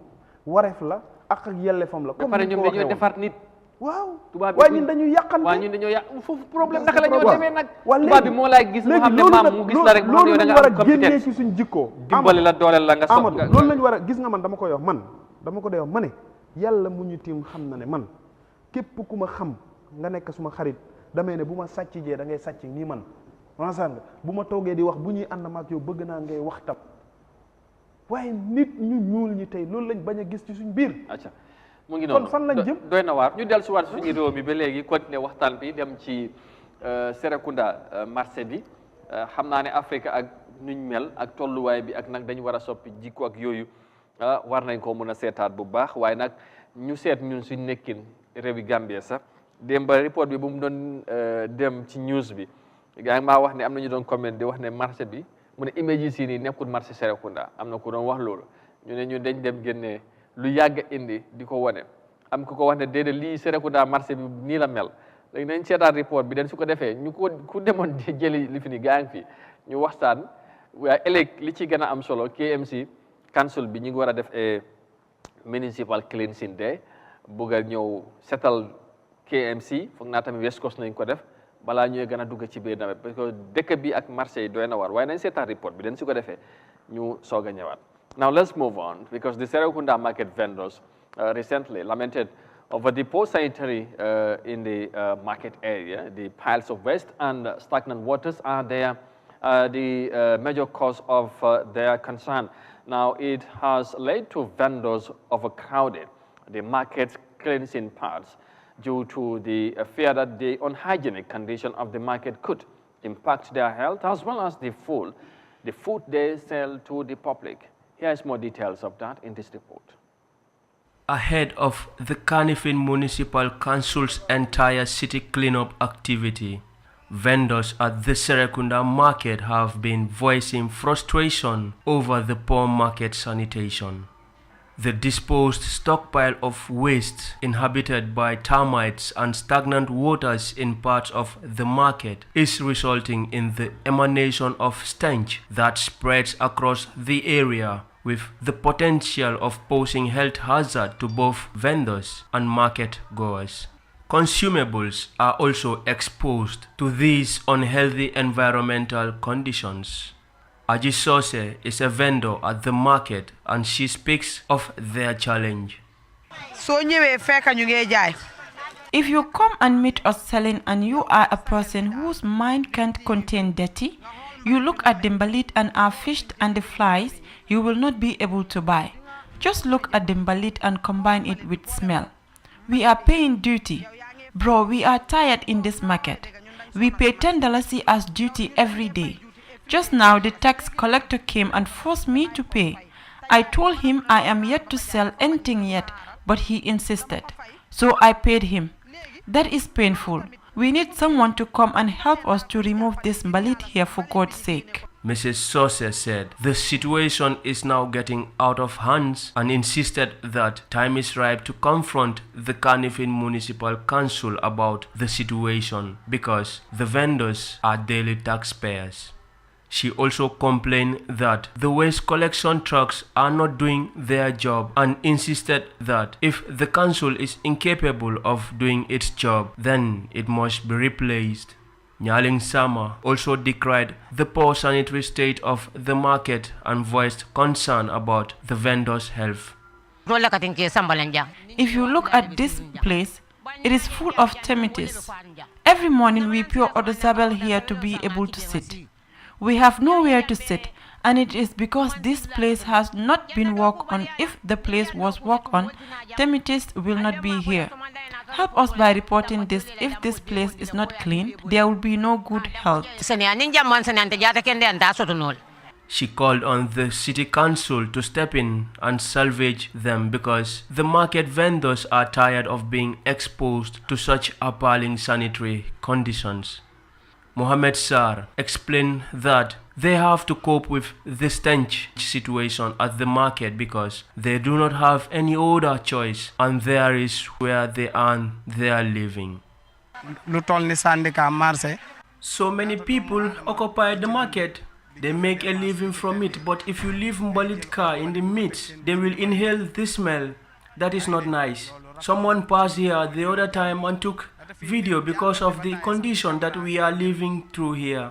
wareef la ak yellefam la comme ñoom dañoo defar nit waaw waaye ñun dañuy yàqante waaw ñun dañoo yàq foofu problème naka la ñoo demee nag tubaab bi moo laay gis mu xam ne maam mu gis la rek loolu lañ war a génnee ci suñ jikkoo dimbali la dooleel la nga sopp Amadou loolu lañ war a gis nga man dama koy wax dama ko dee wax ma ne yàlla mu ñu tiim xam na ne man képp ku ma xam nga nekk suma xarit damay ne bu ma sàcc jee da ngay sàcc nii man ansan nga bu ma toogee di wax bu ñuy ànd maak yow bëgg naa ngay wax tam waaye nit ñu ñuul ñi tey loolu lañ bañ a gis ci suñ biir mu ngi noonu kon fan lañ jëm doy na waar ñu dellu si waat suñu réew mi ba léegi continuer waxtaan bi dem ci Serekunda marché bi xam naa ne Afrique ak nuñ mel ak tolluwaay bi ak nag dañu war a soppi jikko ak yooyu war nañ koo mën a seetaat bu baax waaye nag ñu seet ñun suñ nekkin réewi Gambie sax démb report bi bu mu doon dem ci news bi gaa ngi maa wax ne am na ñu doon comment di wax ne marché bi mu ne images yi nii nekkul marché Serekunda am na ku doon wax loolu ñu ne ñu dañ dem génnee lu yàgg indi di ko wane am ku ko wax ne déedéet lii Serekunda marché bi nii la mel léegi nañ seetaan report bi den su ko defee ñu ko ku demoon jëli li fi ni gaa ngi fi ñu waxtaan waaye ëllëg li ci gën a am solo KMC council bi ñu ngi war a def municipal cleansing day bugg a ñëw setal KMC foog naa tamit West Coast nañ ko def balaa ñuy gën a dugg ci biir nawet parce que dëkk bi ak marché yi doy na war waaye nañ seetaan report bi den su ko defee ñu soog a ñëwaat. Now let's move on because the Serekunda market vendors recently lamented over the poor sanitary in the market area. The piles of waste and stagnant waters are there, the major cause of their concern. Now, it has led to vendors overcrowded the market's cleansing parts due to the fear that the unhygienic condition of the market could impact their health as well as the food they sell to the public. Here's more details of that in this report. Ahead of the Kanifing Municipal Council's entire city cleanup activity, vendors at the Serekunda market have been voicing frustration over the poor market sanitation. The disposed stockpile of waste inhabited by termites and stagnant waters in parts of the market is resulting in the emanation of stench that spreads across the area, with the potential of posing health hazard to both vendors and market goers. Consumables are also exposed to these unhealthy environmental conditions. Aji Sose is a vendor at the market and she speaks of their challenge. If you come and meet us selling and you are a person whose mind can't contain dirty, you look at the mbalit and our fish and the flies, you will not be able to buy. Just look at the mbalit and combine it with smell. We are paying duty. Bro, we are tired in this market. We pay $10 as duty every day. Just now the tax collector came and forced me to pay. I told him I am yet to sell anything yet, but he insisted. So I paid him. That is painful. We need someone to come and help us to remove this mbalit here for God's sake. Mrs. Sose said the situation is now getting out of hands and insisted that time is ripe to confront the Kanifing Municipal Council about the situation because the vendors are daily taxpayers. She also complained that the waste collection trucks are not doing their job and insisted that if the council is incapable of doing its job, then it must be replaced. Nyaling Sama also decried the poor sanitary state of the market and voiced concern about the vendors' health. If you look at this place, it is full of termites. Every morning we pour odosabel here to be able to sit. We have nowhere to sit, and it is because this place has not been worked on. If the place was worked on, termites will not be here. Help us by reporting this. If this place is not clean, there will be no good health. She called on the city council to step in and salvage them because the market vendors are tired of being exposed to such appalling sanitary conditions. Mohammed Sar explained that they have to cope with the stench situation at the market because they do not have any other choice and there is where they earn their living. So many people occupy the market. They make a living from it, but if you leave mbalit car in the midst, they will inhale the smell. That is not nice. Someone passed here the other time and took video because of the condition that we are living through here.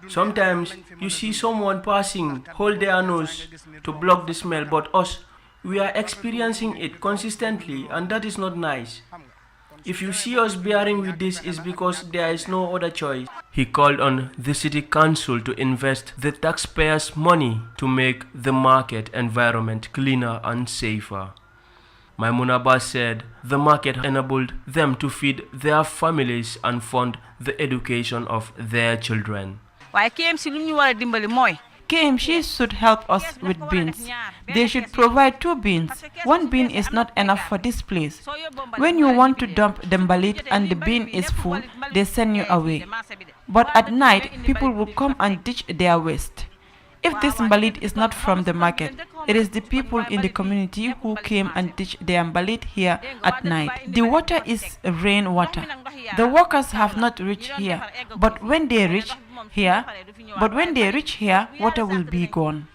Sometimes you see someone passing, hold their nose to block the smell, but us, we are experiencing it consistently and that is not nice. If you see us bearing with this, is because there is no other choice. He called on the city council to invest the taxpayers' money to make the market environment cleaner and safer. Maimuna Abbas said the market enabled them to feed their families and fund the education of their children. KMC should help us with beans. They should provide 2 beans. 1 bean is not enough for this place. When you want to dump the mbalit and the bean is full, they send you away. But at night, people will come and ditch their waste. If this mbalit is not from the market, it is the people in the community who came and ditch their mbalit here at night. The water is rain water. The workers have not reached here, but when they reach here, water will be gone.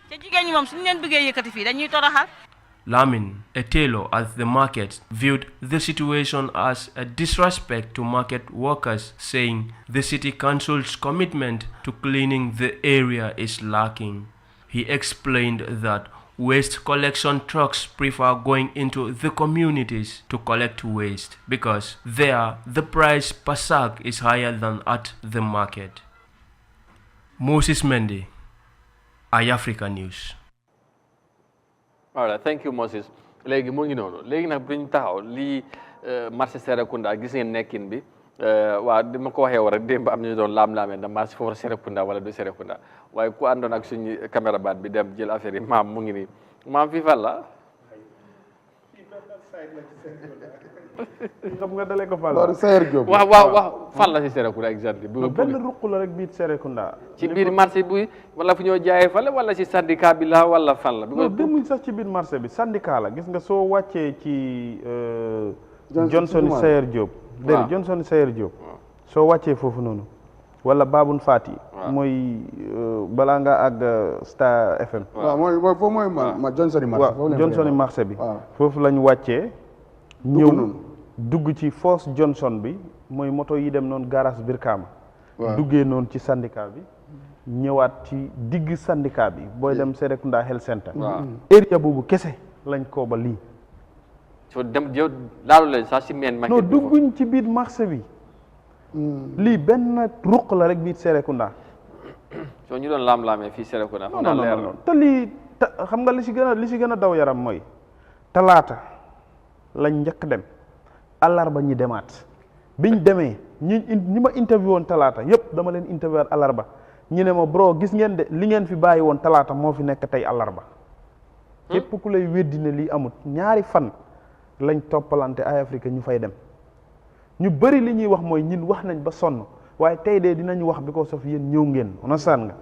Lamin, a tailor at the market, viewed the situation as a disrespect to market workers, saying the city council's commitment to cleaning the area is lacking. He explained that waste collection trucks prefer going into the communities to collect waste because there the price per sack is higher than at the market. Moses Mendy, iAfrica News. All right, thank you, Moses. Léegi mu ngi noonu léegi nag bu ñu taxaw lii marché Serekunda gis ngeen nekkin bi waaw di ma ko waxee war rek démb am nañu doon laam-laamee ndax marché foofu Serekunda wala du Serekunda waaye ku àndoon ak suñu caméraman bi dem jël affaire yi maam mu ngi nii maam fii fan la. xam nga dalee ko fan la. Sayer Diop waaw fan la si Serekunda exactement. benn ruq la rek biir Serekunda. ci biir marché bi wala fu ñoo jaayee fale wala si syndicat bi la wala fan la. non demuñ sax ci biir marché bi syndicat la gis nga soo wàccee ci Johnson Sayer Diop. waaw Johnson Sayer Diop. soo wàccee foofu noonu. wala Babun Fati. mooy balaa nga àgg Star FM. waaw mooy foofu mooy ma Johnson marché. waaw Johnson marché bi. foofu lañ wàccee. ñëw dugg ci Force Johnson bi mooy moto yi dem noonu garage Birkama. duggee noonu ci syndicat bi. ñëwaat ci digg syndicat bi booy dem Serekunda Health Center. area boobu kese lañ ko ba lii. soo dem yow laalu leen sax si meen. non dugguñ ci biir marché bi. lii benn ruq la rek biir Serekunda. soo ñu doon laam-laamee fii Serekunda. non non te lii xam nga li si gën a daw yaram mooy talaata lañ njëkk dem àllarba ñi demaat biñ demee ñi ma interview woon talaata yëpp dama leen interview àllarba ñu ne ma bro gis ngeen de li ngeen fi bàyyi woon talaata moo fi nekk tey àllarba. képp ku lay weddi ne lii amut ñaari fan lañ toppalante iAfrica ñu fay dem. ñu bëri li ñuy wax mooy ñun wax nañ ba sonn waaye tey de dinañ wax because of yéen ñëw ngeen understand nga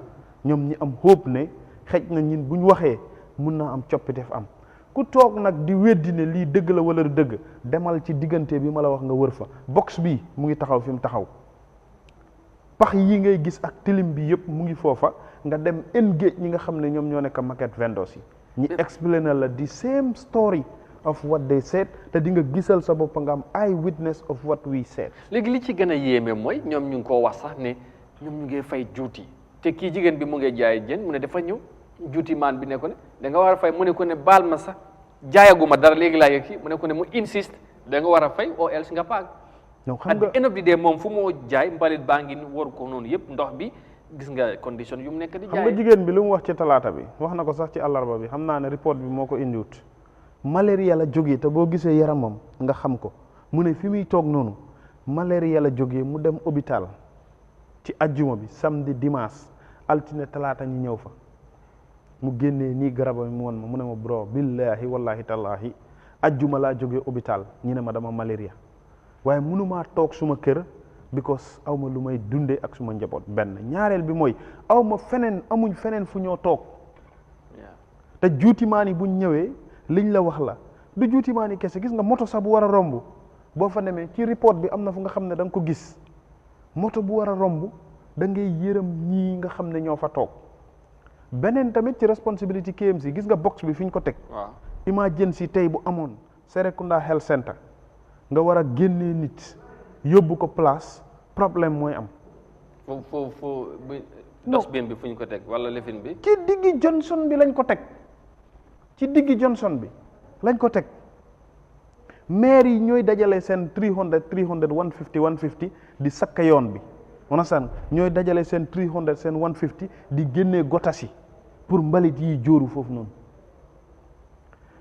ñoom ñi am hope ne xëj na ñun bu ñu waxee mun naa am coppiteef am ku toog nag di weddi ne lii dëgg la wala du dëgg demal ci diggante bi ma la wax nga wër fa box bi mu ngi taxaw fi mu taxaw pax yi ngay gis ak tilim bi yëpp mu ngi foofa nga dem engage ñi nga xam ne ñoom ñoo nekk market vendors yi ñi explainer la the same story of what they said te di nga gisal sa bopp nga am eye witness of what we said. léegi li ci gën a yéeme mooy ñoom ñu ngi koo wax sax ne ñoom ñu ngi fay juuti te kii jigéen bi mu ngi jaay jën mu ne dafa ñëw juuti maan bi ne ko ne da nga war a fay mu ne ko ne baal ma sax jaayaguma dara léegi laa yëg si mu ne ko ne mu insiste da nga war a fay or else nga paag. donc xam nga at the end of the day moom fu moo jaay mbalit baa ngi waru ko noonu yëpp ndox bi gis nga condition yu mu nekk di jaay. xam nga jigéen bi lu mu wax ci talaata bi wax na ko sax ci àllarba bi xam naa ne report bi moo ko indiwut. malaria la jógee te boo gisee yaramam nga xam ko mu ne fi muy toog noonu malaria la jógee mu dem hôpital ci ajjuma bi samedi dimanche altine talaata ñu ñëw fa mu génnee nii garabam mu won ma mu ne ma bro billahi wallahi tallahi ajjuma laa jógee hôpital ñu ne ma dama malaria waaye mënumaa toog suma kër because aw ma lu may dundee ak suma njaboot benn ñaareel bi mooy aw ma feneen amuñ feneen fu ñoo toog te juutimaan yi buñ ñëwee liñ la wax la du juutimaan yi kese gis nga moto sax bu war a romb boo fa demee ci report bi am na fu nga xam ne da nga ko gis moto bu war a romb da ngay yërëm ñii nga xam ne ñoo fa toog beneen tamit ci responsibility KMC gis nga box bi fi ñu ko teg. waaw emergency tey bu amoon Serekunda Health Center nga war a génnee nit yóbbu ko place problème mooy am. foofu dustbin bi fu ñu ko teg wala lifin bi. ci diggi Johnson bi lañ ko teg. ci diggi Johnson bi lañ ko teg maire yi ñooy dajale seen 300 150 di sakka yoon bi onasan ñooy dajale seen 300 seen 150 di génnee gotasi pour mbalit yi jóoru foofu noonu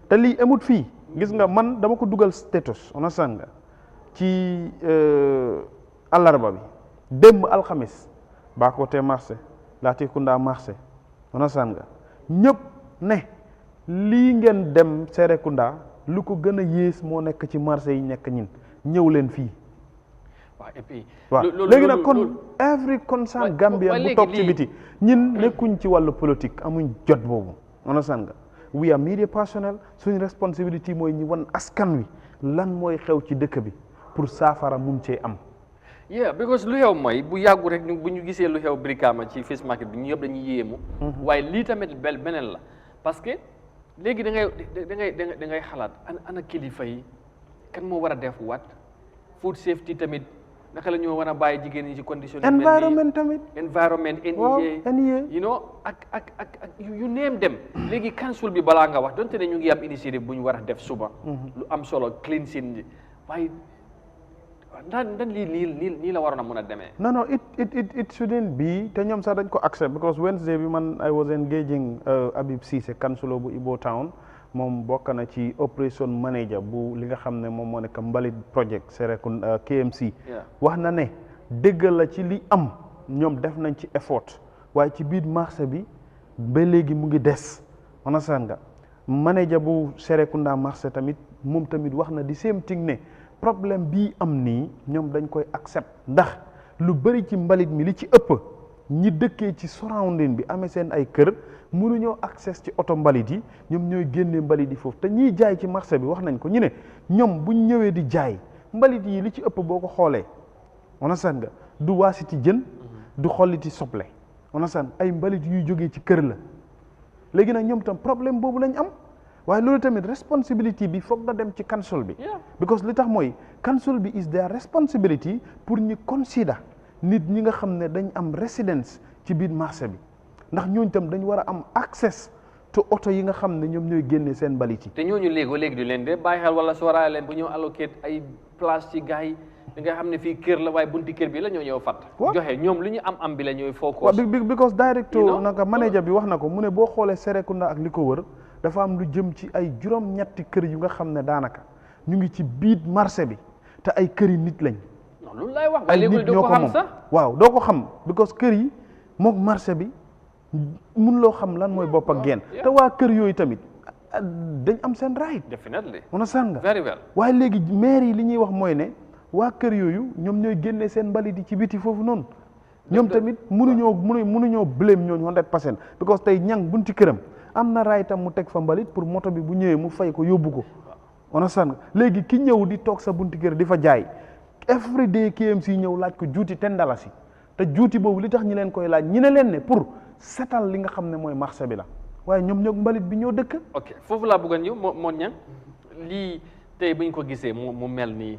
te lii amut fii gis nga man dama ko dugal status onasan nga ci àllarba bi démb alxamis Bakoteh marché Latrikunda marché onasan nga ñëpp ne lii ngeen dem Serekunda lu ko gën a yées moo nekk ci marché yi nekk ñin ñëw leen fii. waaw et puis. waaw léegi nag kon every concern Gambian bu toog ci biti ñin nekkuñ ci wàllu politique amuñ jot boobu understand nga we are media personnel suñ responsibility mooy ñi wan askan wi lan mooy xew ci dëkk bi pour saafara mun cee am. yeah because lu xew mooy bu yàggu rek bu ñu gisee lu xew Brikama ci face market bi ñu yëpp dañuy yéemu. waaye lii tamit beneen la parce que. léegi da ngay xalaat ana kilifa yi kan moo war a def wat food safety tamit naka la ñoo war a bàyyi jigéen ñi ci condition environment tamit environment NEA you know ak you name them léegi council bi balaa nga wax donte ne ñu ngi am initiative bu ñu war a def suba lu am solo cleansing waaye ndan lii nii la waroon a mën a demee no it shouldn't be te ñoom sax dañ ko accept because Wednesday bi man I was engaging Habib Cissé councilor bu Ibo Town moom bokk na ci operation manager bu li nga xam ne moom moo nekk mbalit project Serekunda KMC wax na ne dëgg la ci li am ñoom def nañ ci effort waaye ci biir marché bi ba léegi mu ngi des understand nga manager bu Serekunda marché tamit moom tamit wax na di same thing ne problème bii am nii ñoom dañ koy accept ndax lu bëri ci mbalit mi li ci ëpp ñi dëkkee ci surrounding bi amee seen ay kër mënuñoo accès ci oto mbalit yi ñoom ñooy génnee mbalit yi foofu te ñiy jaay ci marché bi wax nañ ko ñu ne ñoom buñ ñëwee di jaay mbalit yi li ci ëpp boo ko xoolee understand nga du waasiti jën du xolliti soble understand ay mbalit yuy jógee ci kër la léegi nag ñoom tam problème boobu lañ am waaye loolu tamit responsibility bi foog nga dem ci council bi because li tax mooy council bi is their responsibility pour ñu consider nit ñi nga xam ne dañ am résidence ci biir marché bi ndax ñooñu tam dañ war a am access to oto yi nga xam ne ñoom ñooy génne seen mbalit yi te ñooñu léegi du leen de bàyyi xel wala sooraale leen bu ñëw allocate ay place ci gars yi li nga xam ne fii kër la waaye bunti kër bi la ñoo ñëw fat joxe ñoom lu ñu am bi la ñooy focus because directeur naka manager bi wax na ko mu ne boo xoolee Serekunda ak li ko wër dafa am lu jëm ci ay juróom-ñetti kër yu nga xam ne daanaka ñu ngi ci biir marché bi te ay kër yi nit lañ loolu lay wax ay nit ñoo ko moom waaw doo ko xam because kër yi mook marché bi mun loo xam lan mooy bopp ak genn te waa kër yooyu tamit dañ am seen right definitely understand nga very well waaye léegi maire yi li ñuy wax mooy ne waa kër yooyu ñoom ñooy génnee seen mbalit yi ci biti foofu noonu ñoom tamit mënuñoo blame ñooñu 100% because tey ñang bunti këram am na right tam mu teg fa mbalit pour moto bi bu ñëwee mu fay ko yóbbu ko understand nga léegi ki ñëw di toog sa bunti kër di fa jaay every day KMC ñëw laaj ko juuti $10 te juuti boobu li tax ñi leen koy laaj ñi ne leen ne pour setal li nga xam ne mooy marché bi la waaye ñoom ñoo mbalit bi ñoo dëkk ok foofu laa bëggoon ñëw moo ñang lii tey bu ñu ko gisee mu mel nii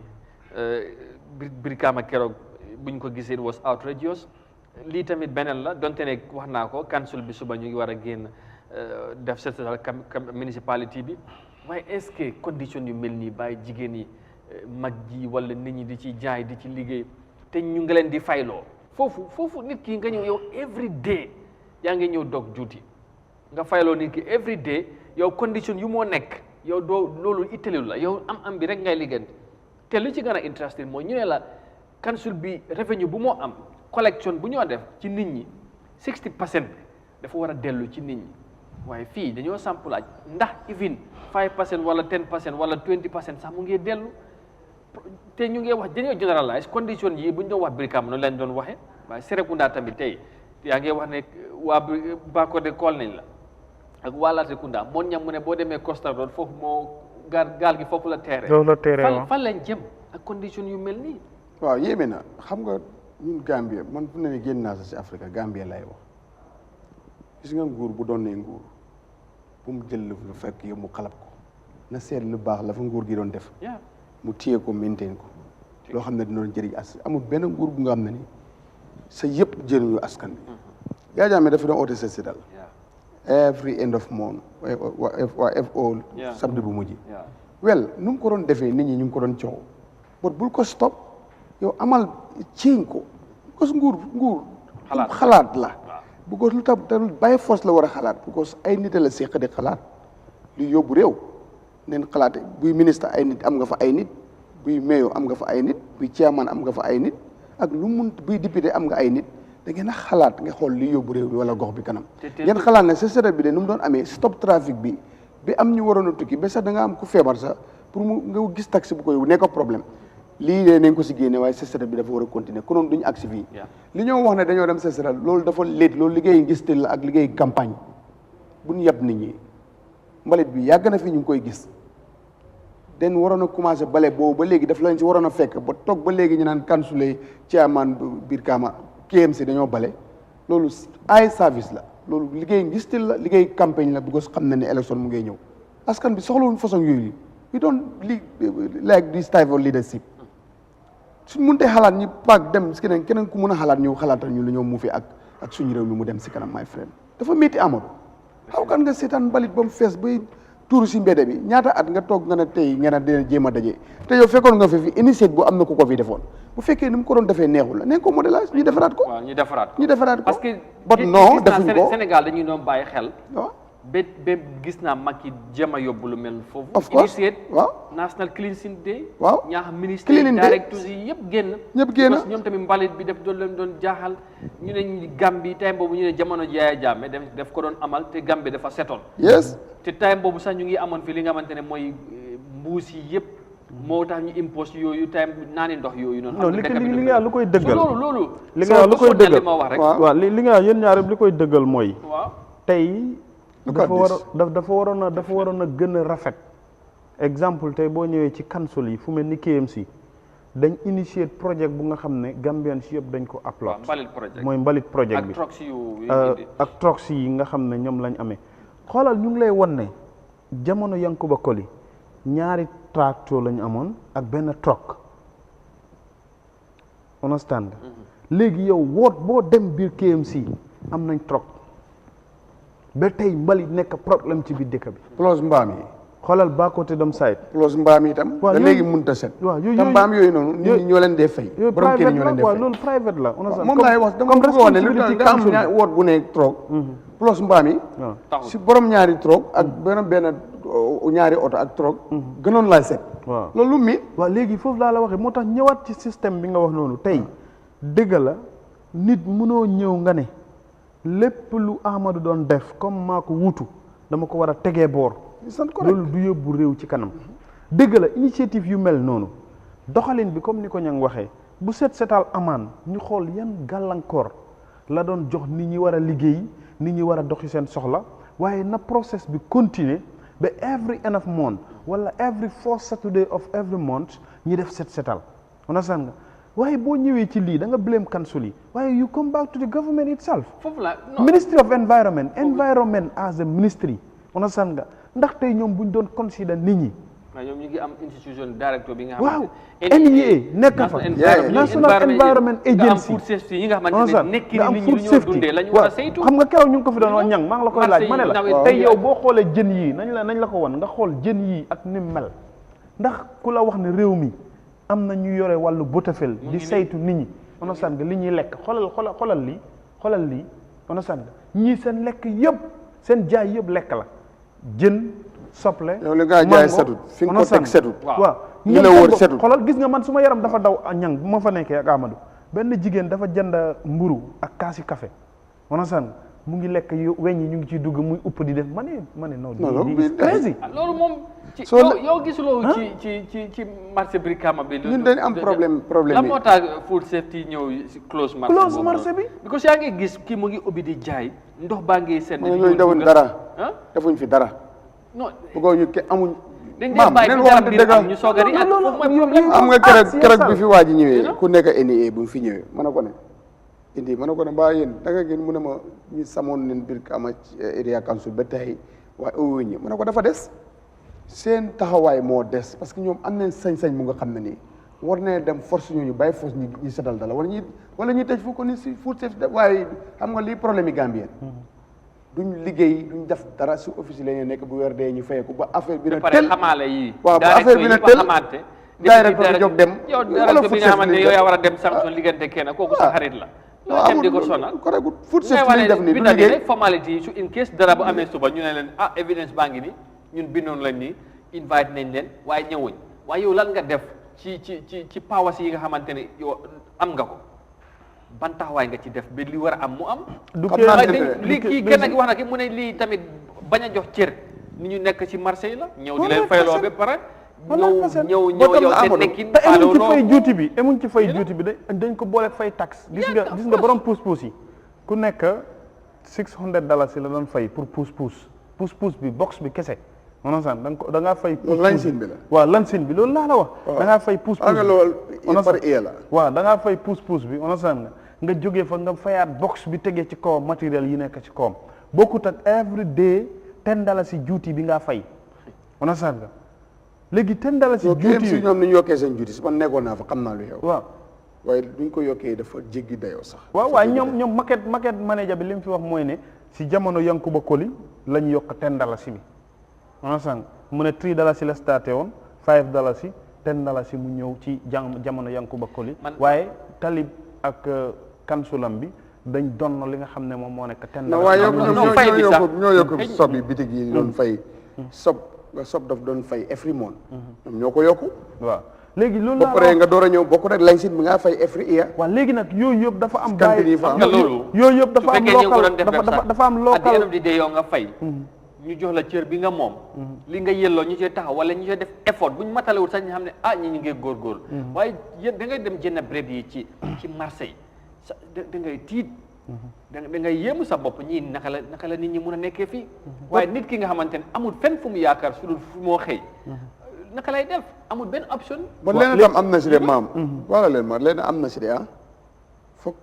Brikama keroog bu ñu ko gisee it was outrageous lii tamit beneen la donte ne wax naa ko council bi suba ñu ngi war a génn def setal municipality bi waaye est-ce que condition yu mel nii bàyyi jigéen yi mag ji wala nit ñi di ci jaay di ci liggéey te ñu ngi leen di fayloo foofu nit ki nga ñëw yow every day yaa ngi ñëw dog duty nga fayloo nit ki every day yow condition yu moo nekk yow doo loolu ittalilu la yow am bi rek ngay liggéeyante te lu ci gën a interesting mooy ñu ne la council bi revenu bu moo am collection bu ñoo def ci nit ñi 60% dafa war a dellu ci nit ñi waaye fii dañoo sampulaaj ndax even 5% wala 10% wala 20% sax mu ngi dellu te ñu ngi wax dañoo généralise condition yi bu ñu doon wax Brikama noonu leen doon waxee waaye Serekunda tamit tey yaa ngi wax ne waa Bakoteh kool nañ la ak waa Latrikunda moo ñam mu ne boo demee Costa Road foofu moo gaal gi foofu la teere fan lañ jëm ak condition yu mel nii waaw yéeme na xam nga ñun Gambia man fu ne ne génn naa sa si Afrique Gambia lay wax gis nga nguur bu doon ne nguur bu mu jël lu fekk yow mu xalab ko na seet lu baax la fa nguur gi doon def mu téye ko maintain ko loo xam ne dina doon jëriñ as amul benn nguur bu nga xam ne ni sa yëpp jëriñu askan bi Yaya Jammeh dafa doon oote sa si dal every end of month waa FO samedi bu mujj wel nu mu ko doon defee nit ñi ñu ngi ko doon coow but bul ko stop yow amal ceeñ ko parce que nguur xalaat la because lu tax bàyyi force la war a xalaat because ay nit la séq di xalaat lu yóbbu réew neen xalaate buy ministre ay nit am nga fa ay nit buy mayor am nga fa ay nit buy chairman am nga fa ay nit ak lu mun buy député am nga ay nit da ngeen a xalaat nga xool li yóbbu réew bi wala gox bi kanam ngeen xalaat ne société bi de nu mu doon amee stop trafic bi am ñu waroon a tukki ba sax da nga am ku feebar sax pour mu nga gis taxi bu koy nekk problème lii de nañ ko si génne waaye société bi dafa war a continuer konoon duñu agsi fii li ñoo wax ne dañoo dem société loolu dafa léet loolu liggéey ngistal la ak liggéey campagne buñ yab nit ñi mbalit bi yàgg na fi ñu ngi koy gis den waroon a commencé bale boobu ba léegi daf lañ si waroon a fekk ba toog ba léegi ñu naan kansulee chairman Brikama KMC dañoo bale loolu ay service la loolu liggéey ngistal la liggéey campagne la because xam na ne élection mu ngay ñëw askan bi soxlawuñ façon yooyu we don't like this type of leadership suñ mënutee xalaat ñi paak dem si keneen ku mën a xalaat ñu xalaatal ñu lu ñoo mu fi ak suñu réew mi mu dem si kanam my friend dafa métti Amadou xaw kan nga seetaan mbalit ba mu fees bay tuuru si mbedd bi ñaata at nga toog nga ne tey ngeen a dina jéem a daje te yow fekkoon nga fi initiative bu am na ku ko fi defoon bu fekkee ni mu ko doon defee neexul la nañ ko modélage ñu defaraat ko. waaw ñu defaraat ko parce que non defuñ ko Sénégal dañuy doon bàyyi xel. waaw ba gis naa Macky jéem a yóbbu lu mel foofu. of course waaw National Cleansing Day. waaw ñaax ministre directeurs yi yëpp génn. ñëpp génn parce que ñoom tamit mbalit bi def doon leen doon jaaxal ñu ne Gambie time boobu ñu ne jamono Yaya Jammeh def ko doon amal te Gambie dafa setoon. yes te time boobu sax ñu ngi amoon fi li nga xamante ne mooy mbuus yi yëpp. moo tax ñu impose yooyu time naani ndox yooyu noonu. non li nga lu koy dëggal loolu. li nga lu koy dëggal ma wax rek. waaw li nga yéen ñaar li koy dëggal mooy. waaw tey. dafa waroon a gën a rafet. exemple tey boo ñëwee ci council yi fu mel ni KMC dañ initier projet bu nga xam ne Gambian si yëpp dañ ko upload. mooy mbalit projet bi ak trox yi nga xam ne ñoom lañ amee. xoolal ñu ngi lay won ne jamono Yankuba Koli ñaari tracteur lañu amoon ak benn truck understand léegi yow boo dem biir KMC am nañ truck ba tey mbalit nekk problème ci biir dëkk bi. plus mbaam yi. xoolal ba côté dom side. plus mbaam yi itam. waaw léegi mënut a set. waaw te mbaam yooyu noonu nit ñi ñoo leen dee fay. borom kër ñoo leen dee fay loolu private la. moom laay wax dama bëgg a wax ne lu tax nga am woot bu ne troog. plus mbaam yi. si borom ñaari troog ak benn ñaari oto ak troog. gënoon laa set. waaw loolu mi. waaw léegi foofu laa la waxee moo tax ñëwaat ci système bi nga wax noonu tey dëgg la nit mënoo ñëw nga ne lépp lu Amadou doon def comme maa ko wutu dama ko war a tegee boor. loolu du yóbbu réew ci kanam. dëgg la initiative yu mel noonu doxalin bi comme ni ko ñang waxee bu setal amaan ñu xool yan gàllankoor la doon jox nit ñi war a liggéey nit ñi war a doxi seen soxla waaye na process bi continuer ba every end of month wala every fourth Saturday of every month ñi def setal understand nga waaye boo ñëwee ci lii da nga blame council yi waaye you come back to the government itself. Ministry of Environment as a ministry understand nga ndax tey ñoom bu ñu doon consider nit ñi. waaw ñoom ñu ngi am institution directeur bi nga waaw xamante NEA nekk fa National Environment Agency nga am food safety yi nga xamante ne nekk ni nit ñi lu ñoo dundee la ñu war a saytu. xam nga keroog ñu ngi ko fi doon wax ñang maa ngi la koy laaj ma ne la tey yow boo xoolee jën yii nañ la ko wan nga xool jën yii ak ni mel ndax ku la wax ne réew mi am na ñu yore wàllu botafel di saytu nit ñi understand nga li ñuy lekk xoolal lii understand nga ñii seen lekk yëpp seen jaay yëpp lekk la jën soble yow li nga jaay setut fi nga ko teg setut waaw ñu la wóor setut xoolal gis nga man su ma yaram dafa daw ñang bu ma fa nekkee ak Amadou benn jigéen dafa jënd mburu ak kaasi café understand mu ngi lekk weñ yi ñu ngi ciy dugg muy upp di def ma ne non di crazy loolu moom yow gisuloo ci marché Brikama bi ñun dañ am problème la moo tax food safety ñëw si close marché bi because yaa ngi gis kii mu ngi ubbi di jaay ndox baa ngi seen ñooñu defuñ dara defuñ fi dara non bëggoo ñu amul maam neen waxante dëgg ñu soogari ak am nga keroog bi fi waa ji ñëwee ku nekk NEA bu mu fi ñëwee mën na ko ne mbaa yéen da nga gën mu ne ma ñu samoon nen Brikama area council ba tey waaye owuñu mu ne ko dafa des seen taxawaay moo des parce que ñoom am nañ sañ-sañ mu nga xam ne nii war na dem force ñooñu bàyyi force ñi setal dala wala ñuy tëj fu ko ni si food safety waaye xam nga lii problème yi Gambien duñ liggéey duñ def dara si office la ñu nekk bu weer dee ñu fayeeku ba affaire bi na tel waaw ba affaire bi na tel directeur bi jóg dem yow directeur bi nga xamante ne yow yaa war a dem sanction liggante kenn kooku sa xarit la loo dem di ko sonal correct food safety lañ def ni du liggéey formalité yi su in case dara bu amee suba ñu ne leen evidence baa ngi ni ñun bindoon lañ ni invite nañ leen waaye ñëwuñ waaye yow lan nga def ci powers yi nga xamante ne yow am nga ko ban taxawaay nga ci def ba li war a am mu am. lii kii kenn ki wax na ki mu ne lii tamit bañ a jox cër ni ñu nekk ci marché yi la. ñëw di leen fayloo ba pare. ñëw yow seen nekkin. te emuñ ci fay juuti bi emuñ ci fay juuti bi dañ ko boole fay taxe. gis nga borom puus-puus yi ku nekk $600 la doon fay pour puus-puus bi box bi kese. onosan da ngaa fay. lansin bi la waaw lansin bi loolu laa la wax. da ngaa fay puus-puus bi loolu par la. waaw da ngaa fay puus-puus bi onosan nga jógee fa nga fayaat box bi tegee ci kawam matériel yi nekk ci kawam bokkut ak every day $10 juuti bi ngaa fay onosan nga léegi $10 juuti si ñoom ni ñu yokkee seen juuti si man nekkoon naa fa xam naa lu xew. waaw waaye duñ ko yokkee dafa jéggi dayoo sax. waaw waaye ñoom market manager bi li mu fi wax mooy ne si jamono Yankuba Koli lañ yokk $10 mi ensemble mu ne $3 la starté woon $5 $10 mu ñëw ci jamono Yankuba Koli waaye talib ak kansulam bi dañ donn li nga xam ne moom moo nekk $10. ñoo yokk sob yi bitig yi doon fay sob daf doon fay every month ñoom ñoo ko yokku waaw léegi loolu ba pare nga door a ñëw bokk rek licence bi nga fay every year. waaw léegi nag yooyu yëpp dafa am yooyu yëpp dafa am local dafa am local at the end of the day yow nga fay ñu jox la cër bi nga moom li nga yelloo ñu cee taxaw wala ñu cee def effort bu ñu matalewul sax ñu xam ne ñi ñu ngi góorgóorlu waaye yéen da ngay dem jënd bread yi ci marché yi da ngay tiit da ngay yéemu sa bopp ñii naka la nit ñi mun a nekkee fii waaye nit ki nga xamante ne amul fenn fu mu yaakaar su dul fu moo xëy naka lay def amul benn option. man leen tam am na si de maam wala leen ma leen am na si de foog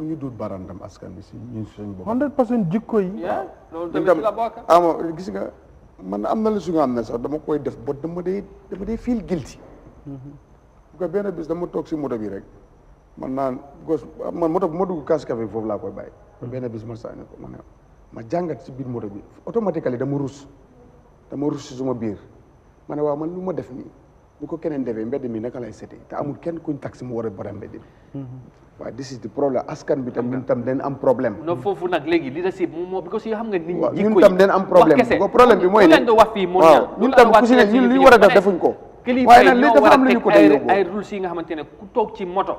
ñu duut barandam askan bi si ñun suñu bopp 100% jikko yi loolu tamit la bokk gis nga man am na lu su nga am ne sax dama koy def ba dama dee feel guilty bu ko benn bis dama toog si moto bi rek man moto bu ma dugg kaas café foofu laa koy bàyyi benn bis ma sànni ko ma jàngat si biir moto bi automatiquement dama rus si suma biir ma ne waaw man lu ma def nii bu ko keneen defee mbedd mi naka lay setee te amul kenn kuñ taxi mu war a bara mbedd mi waaye this is the problème askan bi tam ñun tam dañ am problème non foofu nag léegi leadership moom because yoo xam nga nit ñi ñun tam dañ am problème bu problème bi mooy ne wax fii waaw ñun tam ku si ne ñun li ñu war a def defuñ ko waaye nag li dafa am lu ñu ko day yóbbu ay rules yi nga xamante ne ku toog ci moto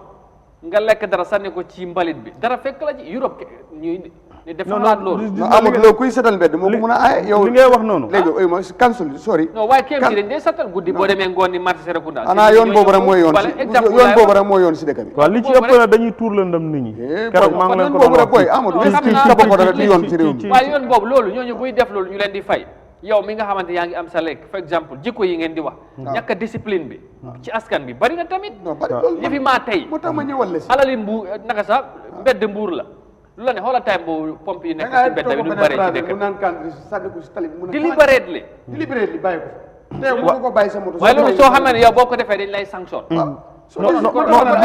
nga lekk dara sànni ko ci mbalit bi dara fekk la ci Europe ñuy ni defalaat loolu amul loolu kuy setal mbedd moo ko mën a aaye yow li ngay wax noonu léegi ma cancel sorry non waaye kéem si dañ dee setal guddi boo demee ngoon ni marché Serekunda xanaa yoon boobu rek mooy yoon si dëkk bi waaw li ci ëpp na dañuy tuur lëndëm nit ñi keroog maa ngi leen ko doon wax boy Amadou di yoon ci réew mi waaye yoon boobu loolu ñooñu buy def loolu ñu leen di fay yow mi nga xamante yaa ngi am sa lekk par exemple jikko yi ngeen di wax ñàkk discipline bi ci askan bi bari na tamit yëfi maa tey moo tax ma ñëwal la si alali mbuur naka sax mbedd mbuur la lu la ne xoolal time boobu pompe yi nekk ci mbedd bi nu bari ci dëkk deliberately bàyyi ko te mu ko bàyyi sa moto waaye loolu soo xamee ne yow boo ko defee dañ lay sanction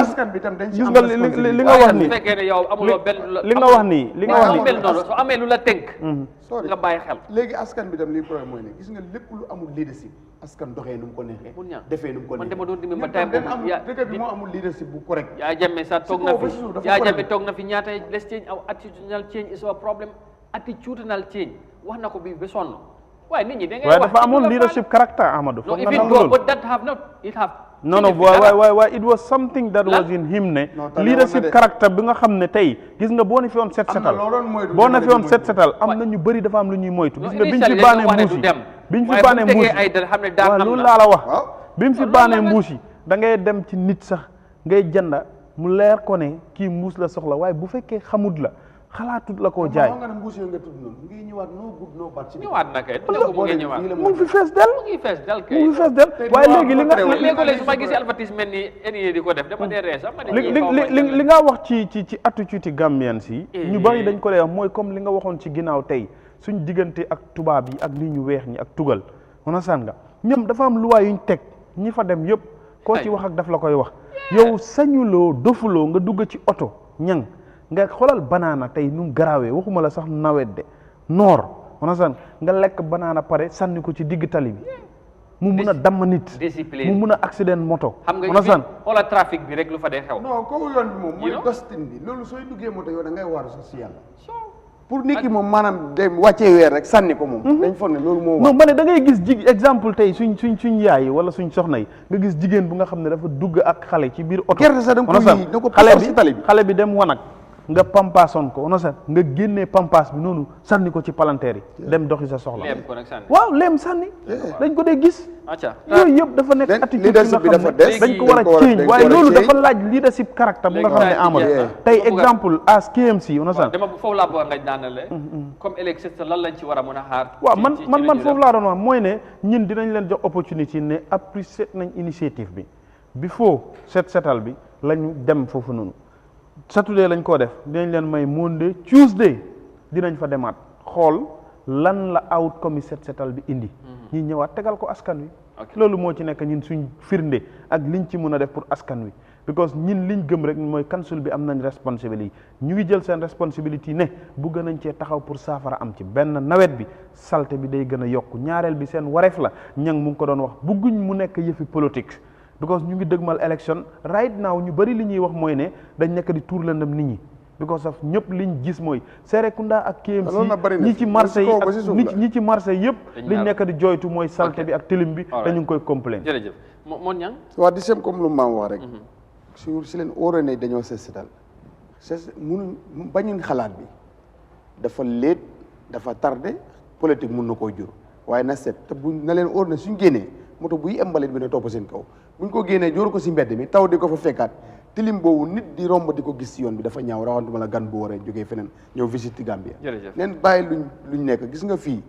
askan bi tam dañ gis nga li nga wax nii su fekkee ne yow amuloo benn li nga wax nii noonu soo amee lu la tënk nga bàyyi xel léegi askan bi tam lii problème mooy ne gis nga lépp lu amul leadership askan doxee nu mu ko neexee defee nu mu ko neexee man dama doon dimi ba tay boobu dëkk bi moo amul leadership bu correct yaa jame sax toog na fi yaa jame toog na fi ñaata let's change our attitudinal change is our problem attitudinal change wax na ko bi ba sonn waaye nit ñi da ngay wax dafa amoon leadership character Amadou no if it go but that have not it have no why it was something that was in him ne leadership character bi nga xam ne tey gis nga boo ne fi woon set setal boo ne fi woon set setal am na ñu bëri dafa am lu ñuy moytu gis nga biñ fi baanee mbuus yi biñ fi baanee mbuus yi waaw loolu laa la wax biñ fi baanee mbuus yi da ngay dem ci nit sax ngay jënda mu leer ko ne kii mbuus la soxla waaye bu fekkee xamut la xalaatut la koo jaay nga ne mbuus yooyu nga tudd noonu mu ngi ñëwaat no good no bad ñëwaat na kay mu ngi ñëwaat mu ngi fi fees del mu ngi fees del kay mu ngi fees del waaye léegi li nga léegi su ma gisee advertisement ni eni di ko def dama dee ree sax ma li nga wax ci attitude Gambian si ñu bari dañ ko lay wax mooy comme li nga waxoon ci ginnaaw tey suñ diggante ak tubaab yi ak li ñu weex ñi ak tugal mën san nga ñoom dafa am luwaay yuñ teg ñi fa dem yëpp koo ci wax ak daf la koy wax yow sañuloo dofuloo nga dugg ci oto ñang nga xoolal banaana tey nu mu garaawee waxuma la sax nawet de noor mën san nga lekk banaana pare sànni ko ci digg tali bi mu mun a damm nit mu mun a accident moto xam nga san xoolal trafic bi rek lu fa dee xew non ko yoon bi moom mooy dustin bi loolu sooy duggee moto yow da ngay waaru sax si yàlla pour nit ki moom maanaam dem wàccee weer rek sànni ko moom dañ foog ne loolu moo non ma ne da ngay gis exemple tey suñ yaay wala suñ soxna yi nga gis jigéen bu nga xam ne dafa dugg ak xale ci biir oto gerte sax da nga ko si tali bi xale bi dem wanag nga pampaasoon ko ono sax nga génnee pampaas bi noonu sànni ko ci palanteer yi dem doxi sa soxla waaw leem sànni dañ ko dee gis yooyu yëpp dafa nekk attitude bi nga xam ne dañ ko war a change waaye loolu dafa laaj leadership character bu nga xam ne Amadou tey exemple as KMC ono sax dama foofu laa bëgg nga daanale comme élection lan lañ ci war a mën a xaar waaw man foofu laa doon wax mooy ne ñun dinañ leen jox opportunité ne apprécier nañ initiative bi before setal bi lañu dem foofu noonu Saturday lañ ko def dinañ leen may Monday Tuesday dinañ fa demaat xool lan la outcome yi setal bi indi ñi ñëwaat tegal ko askan wi loolu moo ci nekk ñun suñ firnde ak liñ ci mën a def pour askan wi because ñin liñ gëm rek mooy council bi am nañ responsibility ñu ngi jël seen responsibility ne bëgg nañ cee taxaw pour saafara am ci benn nawet bi salte bi day gën a yokku ñaareel bi seen wareef la ñang mu ngi ko doon wax bëgguñ mu nekk yëfi politique because ñu ngi dëgmal election right now ñu bëri li ñuy wax mooy ne dañ nekk di tuur lëndëm nit ñi because of ñëpp liñ gis mooy Serekunda ak KMC ñi ci marché yi ak ñi ci marché yëpp liñ nekk di joytu mooy salte bi ak tilim bi te ñu ngi koy complain jërëjëf moon ñang waa di sem comme lu maam wax rek si leen óore ne dañoo seetal mun bañuñ xalaat bi dafa léet dafa tardé politique mun na koo jur waaye na set te bu na leen óor ne suñ génnee moto buy embalit bi ne topp seen kaw buñ ko génnee jóoru ko si mbedd mi taw di ko fa fekkaat tilim boobu nit di romb di ko gis si yoon bi dafa ñaaw rawantuma la gan bu waree jógee feneen ñëw visite Gambia neen bàyyi luñ nekk gis nga fii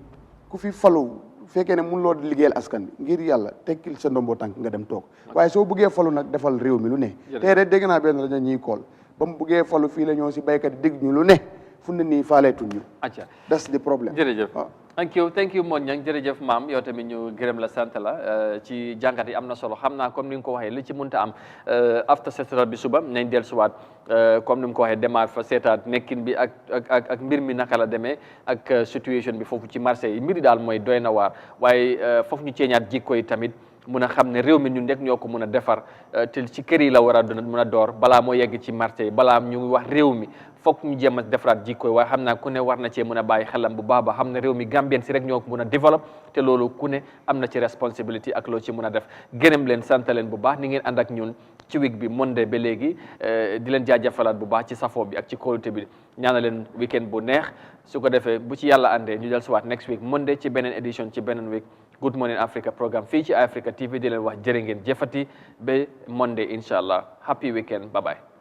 ku fi falu fekkee ne mun loo liggéeyal askan bi ngir yàlla tekkil sa ndombo tànk nga dem toog waaye soo buggee falu nag defal réew mi lu ne tey rek dégg naa benn rajo ñuy kool ba mu buggee falu fii la ñoo si béykat yi dégg ñu lu ne fu ne nii faaleetuñ ñu acca that's the problem jërëjëf thank you Mon Ñang jërëjëf maam yow tamit ñu gërëm la sant la ci jàngat yi am na solo xam naa comme ni nga ko waxee li ci mënta am after seetal bi suba nañ dellusiwaat comme ni nga ko waxee demaat fa seetaat nekkin bi ak mbir mi naka la demee ak situation bi foofu ci marché yi mbiri daal mooy doy na waar waaye foofu ñu ceeñaat jikko yi tamit mun a xam ne réew mi ñun rek ñoo ko mun a defar te ci kër yi la war a mun a door balaa moo yegg ci marché yi balaa ñu ngi wax réew mi foog ñu jéem a defaraat jikko yi waaye xam naa ku ne war na cee mun a bàyyi xelam bu baax ba xam ne réew mi Gambien si rek ñoo ko mun a développe te loolu ku ne am na ci responsibility ak loo ci mun a def gërëm leen sant leen bu baax ni ngeen ànd ak ñun ci week bi Monday ba léegi di leen jaajëfalaat bu baax ci safoo bi ak ci kóolute bi ñaana leen weekend bu neex su ko defee bu ci yàlla àndee ñu del suwaat next week Monday ci beneen édition ci beneen week Good Morning Africa programme fii ci Africa TV di leen wax jërë ngeen jëfati ba Monday incha allah happy weekend bye bye